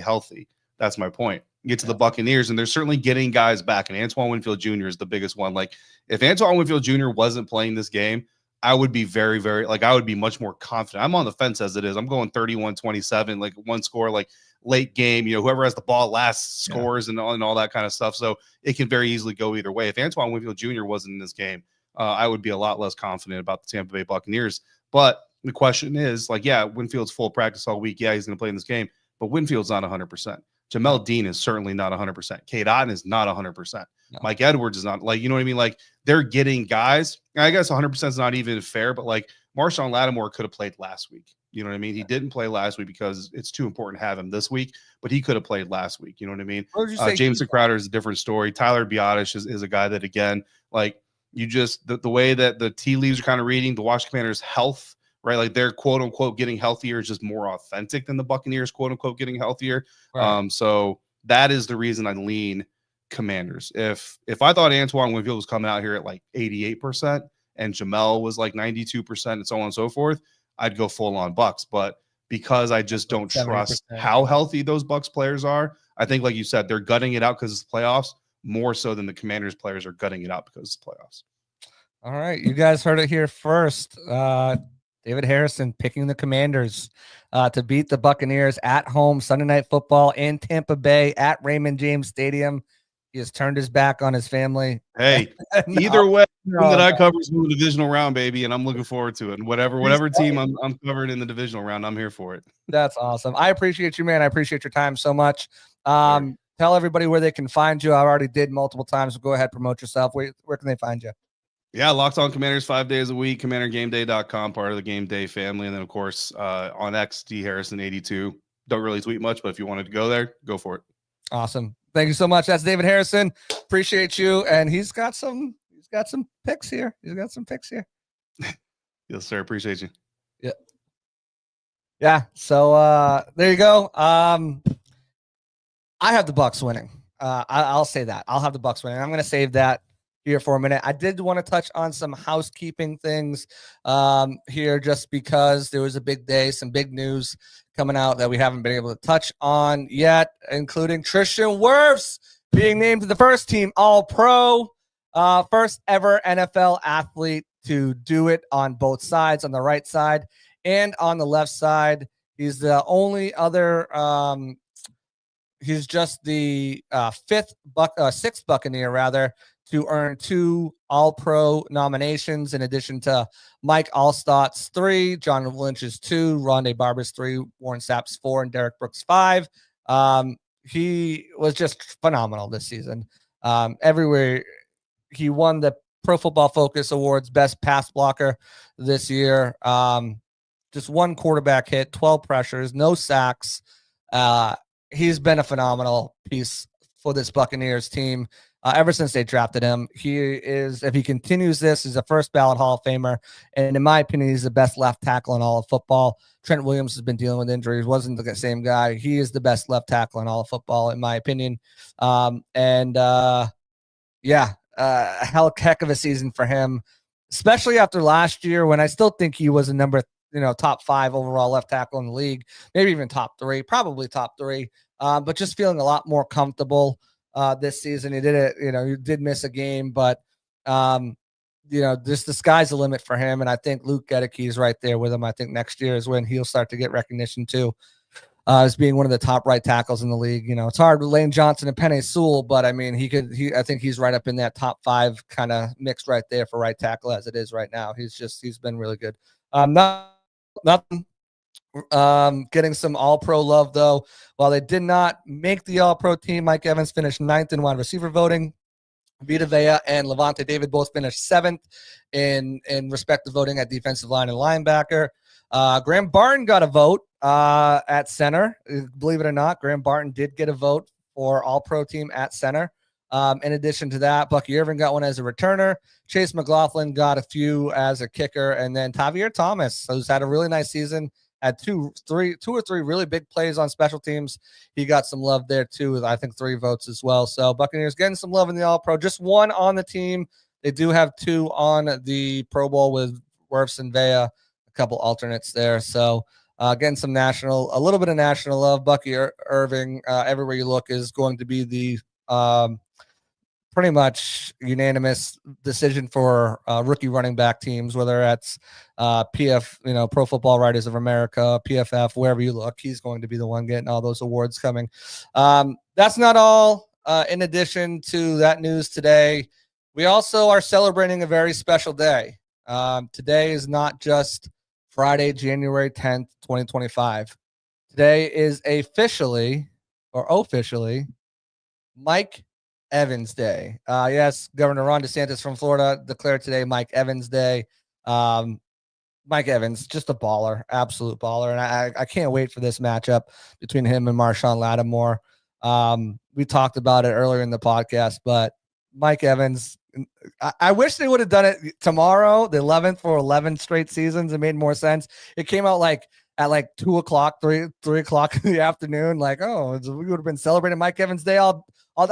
healthy. That's my point. You get to the Buccaneers, and they're certainly getting guys back. And Antoine Winfield Jr. is the biggest one. Like, if Antoine Winfield Jr. wasn't playing this game, I would be very, very, I would be much more confident. I'm on the fence as it is. I'm going 31-27, like one score, like late game. Whoever has the ball last scores and all that kind of stuff. So it can very easily go either way. If Antoine Winfield Jr. wasn't in this game, I would be a lot less confident about the Tampa Bay Buccaneers. But the question is, Winfield's full practice all week. Yeah, he's going to play in this game, but Winfield's not 100%. Jamel Dean is certainly not 100%. K-Dot is not 100%. No. Mike Edwards is not, you know what I mean? Like, they're getting guys. I guess 100% is not even fair, but Marshon Lattimore could have played last week. You know what I mean? He didn't play last week because it's too important to have him this week, but he could have played last week. You know what I mean? Jameson Crowder is a different story. Tyler Biotish is a guy that, again, the way that the tea leaves are kind of reading, the Washington Commanders' health, right? Like, they're quote unquote getting healthier is just more authentic than the Buccaneers quote unquote getting healthier. Right. So that is the reason I lean Commanders. If I thought Antoine Winfield was coming out here at 88% and Jamel was 92% and so on and so forth, I'd go full on Bucs. But because I just don't 70%. Trust how healthy those Bucs players are, I think, like you said, they're gutting it out because it's playoffs more so than the Commanders players are gutting it out because it's playoffs. All right. You guys heard it here first. David Harrison picking the Commanders to beat the Buccaneers at home Sunday Night Football in Tampa Bay at Raymond James Stadium. He has turned his back on his family. Hey, either way, that I cover is the divisional round, baby, and I'm looking forward to it. And whatever team I'm covered in the divisional round, I'm here for it. That's awesome. I appreciate you, man. I appreciate your time so much. Tell everybody where they can find you. I already did multiple times. So go ahead, promote yourself. Where can they find you? Yeah, Locked On Commanders 5 days a week, commandergameday.com, part of the Game Day family. And then, of course, on X, D Harrison 82. Don't really tweet much, but if you wanted to go there, go for it. Awesome. Thank you so much. That's David Harrison. Appreciate you. And he's got some picks here. Yes, sir. Appreciate you. Yeah. Yeah. So there you go. I have the Bucs winning. I'll say that. I'll have the Bucs winning. I'm going to save that here for a minute. I did want to touch on some housekeeping things here, just because there was a big day, some big news coming out that we haven't been able to touch on yet, including Tristan Wirfs being named to the first team All-Pro, first ever NFL athlete to do it on both sides, on the right side and on the left side. He's the only other he's just the sixth Buccaneer rather to earn 2 All-Pro nominations, in addition to Mike Allstott's 3, John Lynch's 2, Rondé Barber's 3, Warren Sapp's 4, and Derek Brooks' 5. He was just phenomenal this season. Everywhere he won the Pro Football Focus Awards Best Pass Blocker this year. Just 1 quarterback hit, 12 pressures, no sacks. He's been a phenomenal piece for this Buccaneers team ever since they drafted him. He is, if he continues this, he's a first ballot Hall of Famer. And in my opinion, he's the best left tackle in all of football. Trent Williams has been dealing with injuries, wasn't the same guy. He is the best left tackle in all of football, in my opinion. Heck of a season for him, especially after last year, when I still think he was a top 5 overall left tackle in the league, maybe even top 3, probably top 3. But just feeling a lot more comfortable this season. He did it, he did miss a game, but just the sky's the limit for him. And I think Luke Gedeke is right there with him. I think next year is when he'll start to get recognition too, as being one of the top right tackles in the league. It's hard with Lane Johnson and Penei Sewell, but I mean, I think he's right up in that top 5 kind of mixed right there for right tackle as it is right now. He's been really good. Nothing. Getting some All-Pro love, though. While they did not make the All-Pro team, Mike Evans finished 9th in wide receiver voting. Vita Vea and Levante David both finished 7th in respective voting at defensive line and linebacker. Graham Barton got a vote at center. Believe it or not, Graham Barton did get a vote for All-Pro team at center. In addition to that, Bucky Irvin got one as a returner. Chase McLaughlin got a few as a kicker. And then Tavier Thomas, who's had a really nice season, had two or three really big plays on special teams. He got some love there too, with I think 3 votes as well. So Buccaneers getting some love in the All-Pro. Just 1 on the team. They do have 2 on the Pro Bowl with Wirfs and Vea, a couple alternates there. So getting some a little bit of national love. Bucky Irving, everywhere you look, is going to be the pretty much unanimous decision for rookie running back teams, whether that's PF, Pro Football Writers of America, PFF, wherever you look. He's going to be the one getting all those awards coming. That's not all. In addition to that news today, we also are celebrating a very special day. Today is not just Friday, January 10th, 2025. Today is officially Mike Evans Day. Yes, Governor Ron DeSantis from Florida declared today Mike Evans Day. Mike Evans, just a baller, absolute baller. And I can't wait for this matchup between him and Marshon Lattimore. We talked about it earlier in the podcast, but Mike Evans, I wish they would have done it tomorrow, the 11th for 11 straight seasons. It made more sense. It came out at 2 o'clock, 3 o'clock in the afternoon. We would have been celebrating Mike Evans Day I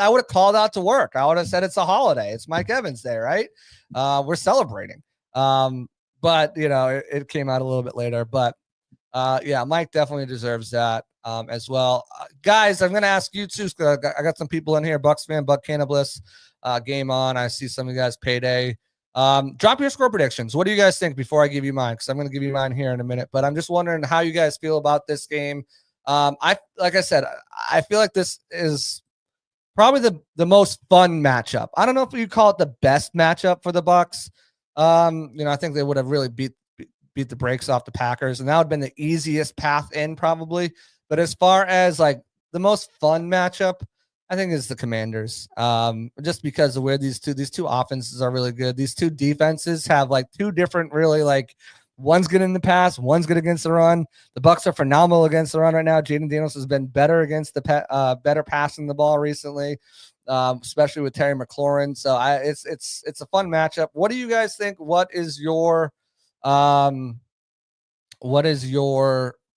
would have called out to work. I would have said it's a holiday. It's Mike Evans Day, right? We're celebrating. But it came out a little bit later. But Mike definitely deserves that as well. Guys, I'm going to ask you too. I got some people in here. Bucs fan, Buck Cannabis, game on. I see some of you guys payday. Drop your score predictions. What do you guys think before I give you mine? Because I'm going to give you mine here in a minute. But I'm just wondering how you guys feel about this game. Like I said, I feel like this is probably the most fun matchup. I don't know if you call it the best matchup for the Bucs. I think they would have really beat the brakes off the Packers, and that would have been the easiest path in probably. But as far as the most fun matchup, I think it's the Commanders. Just because of where these two offenses are really good. These two defenses have like two different, really like one's good in the pass, one's good against the run. The Bucs are phenomenal against the run right now. Jaden Daniels has been better against the better passing the ball recently, especially with Terry McLaurin. So it's a fun matchup. What do you guys think? What is your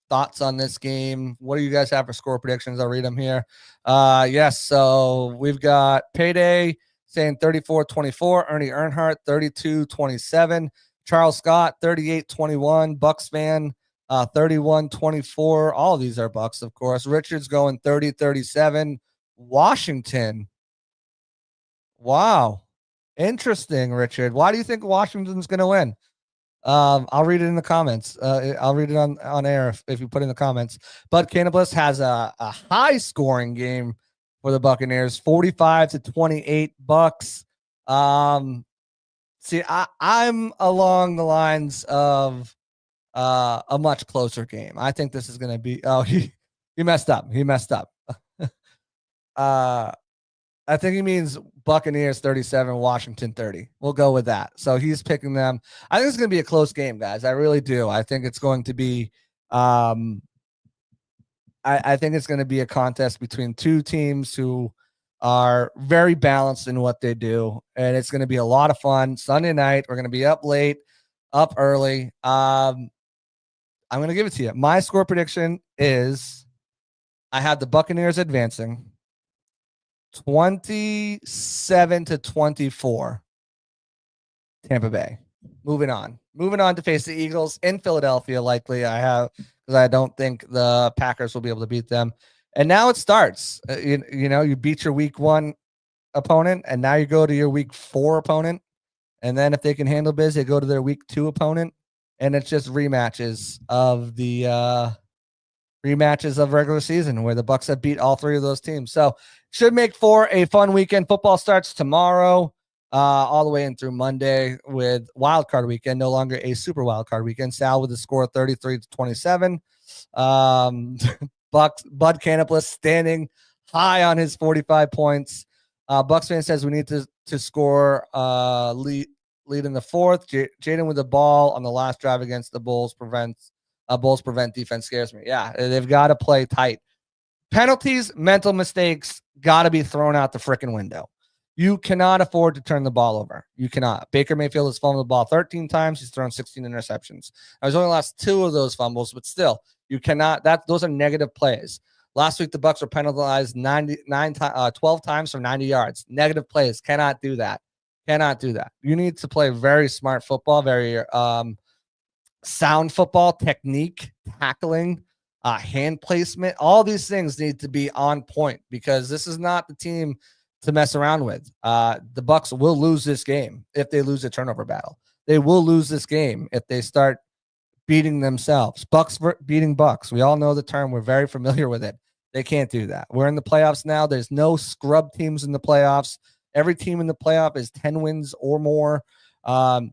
thoughts on this game? What do you guys have for score predictions? I'll read them here. Yes, so we've got Payday saying 34-24, Ernie Earnhardt 32-27, Charles Scott 38-21, Bucs fan 31-24. All of these are Bucs, of course. Richard's going 30-37. Washington. Wow. Interesting, Richard. Why do you think Washington's going to win? I'll read it in the comments. I'll read it on air if you put in the comments. Bud Cannabis has a high scoring game for the Buccaneers, 45-28 Bucs. See, I'm along the lines of a much closer game. I think this is going to be. Oh, he messed up. He messed up. I think he means Buccaneers 37, Washington 30. We'll go with that. So he's picking them. I think it's going to be a close game, guys. I really do. I think it's going to be I think it's going to be a contest between two teams who are very balanced in what they do, and it's going to be a lot of fun. Sunday night, we're going to be up late, up early. I'm going to give it to you. My score prediction is I have the Buccaneers advancing 27-24 Tampa Bay. Moving on to face the Eagles in Philadelphia. Likely because I don't think the Packers will be able to beat them. And now it starts. You beat your week 1 opponent, and now you go to your week 4 opponent. And then if they can handle biz, they go to their week 2 opponent. And it's just rematches of regular season where the Bucs have beat all 3 of those teams. So should make for a fun weekend. Football starts tomorrow, all the way in through Monday with wild card weekend, no longer a super wild card weekend. Sal with a score of 33-27. Bud Cannabis standing high on his 45 points. Bucs fan says we need to score lead in the 4th. Jaden with the ball on the last drive against the Bulls prevent defense scares me. Yeah, they've got to play tight. Penalties, mental mistakes, got to be thrown out the freaking window. You cannot afford to turn the ball over. You cannot. Baker Mayfield has fumbled the ball 13 times. He's thrown 16 interceptions. I was only lost 2 of those fumbles, but still, you cannot. Those are negative plays. Last week, the Bucs were penalized 12 times from 90 yards. Negative plays. Cannot do that. Cannot do that. You need to play very smart football, very sound football, technique, tackling, hand placement. All these things need to be on point because this is not the team to mess around with. The Bucs will lose this game if they lose a turnover battle. They will lose this game if they start beating themselves. Bucs beating Bucs. We all know the term. We're very familiar with it. They can't do that. We're in the playoffs now. There's no scrub teams in the playoffs. Every team in the playoff is 10 wins or more.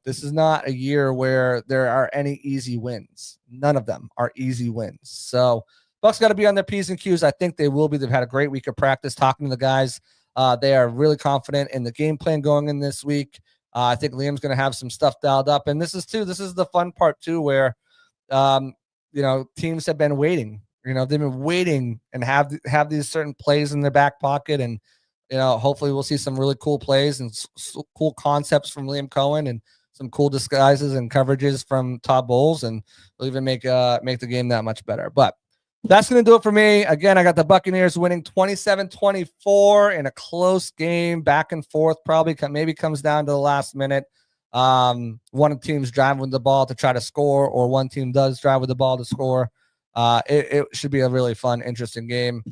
This is not a year where there are any easy wins. None of them are easy wins. So Bucs got to be on their P's and Q's. I think they will be. They've had a great week of practice talking to the guys. They are really confident in the game plan going in this week. I think Liam's going to have some stuff dialed up. And this is the fun part too, where, teams have been waiting, they've been waiting and have these certain plays in their back pocket. And, hopefully we'll see some really cool plays and cool concepts from Liam Cohen and some cool disguises and coverages from Todd Bowles. And we'll even make the game that much better. But that's going to do it for me. Again, I got the Buccaneers winning 27-24 in a close game, back and forth, probably maybe comes down to the last minute. One of the teams driving with the ball to try to score, or one team does drive with the ball to score. It should be a really fun, interesting game.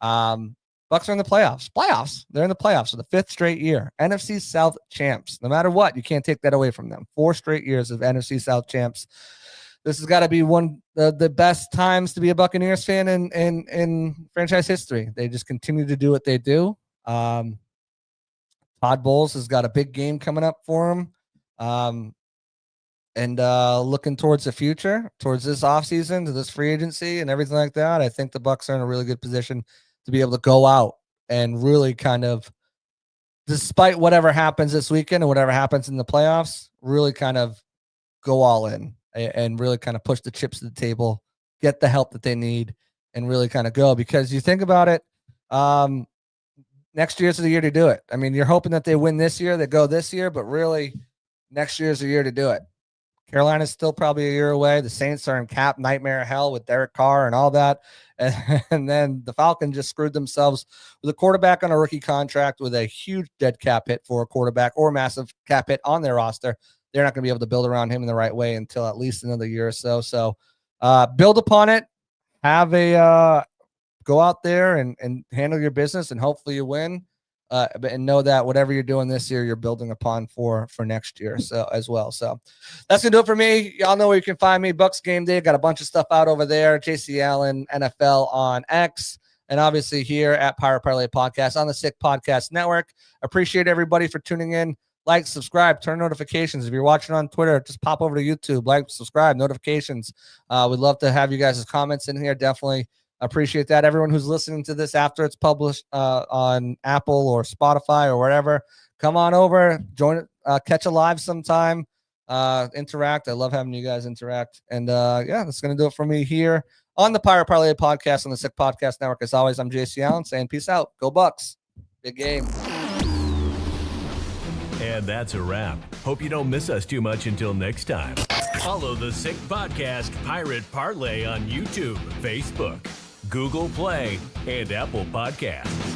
Bucs are in the playoffs. They're in the playoffs for the 5th straight year. NFC South champs. No matter what, you can't take that away from them. 4 straight years of NFC South champs. This has got to be one of the best times to be a Buccaneers fan in franchise history. They just continue to do what they do. Todd Bowles has got a big game coming up for him. And looking towards the future, towards this offseason, to this free agency and everything like that, I think the Bucs are in a really good position to be able to go out and really kind of, despite whatever happens this weekend and whatever happens in the playoffs, really kind of go all in and really kind of push the chips to the table, get the help that they need, and really kind of go. Because you think about it, next year's the year to do it. I mean, you're hoping that they win this year, they go this year, but really next year's the year to do it. Carolina's still probably a year away. The Saints are in cap nightmare hell with Derek Carr and all that. And then the Falcons just screwed themselves with a quarterback on a rookie contract with a huge dead cap hit for a quarterback or massive cap hit on their roster. They're not going to be able to build around him in the right way until at least another year or so. So build upon it. Have a go out there and handle your business, and hopefully you win. And know that whatever you're doing this year, you're building upon for next year. So as well. So that's gonna do it for me. Y'all know where you can find me. Bucs Game Day. Got a bunch of stuff out over there. JC Allen NFL on X, and obviously here at Pirate Parlay Podcast on the Sick Podcast Network. Appreciate everybody for tuning in. Like, subscribe, turn notifications. If you're watching on Twitter, just pop over to YouTube. Like, subscribe, notifications. We'd love to have you guys' comments in here. Definitely appreciate that. Everyone who's listening to this after it's published on Apple or Spotify or wherever, come on over, join it, catch a live sometime, interact. I love having you guys interact. And yeah, that's going to do it for me here on the Pirate Parlay Podcast on the Sick Podcast Network. As always, I'm JC Allen saying peace out. Go Bucs. Big game. And that's a wrap. Hope you don't miss us too much until next time. Follow the Sick Podcast Pirate Parlay on YouTube, Facebook, Google Play, and Apple Podcasts.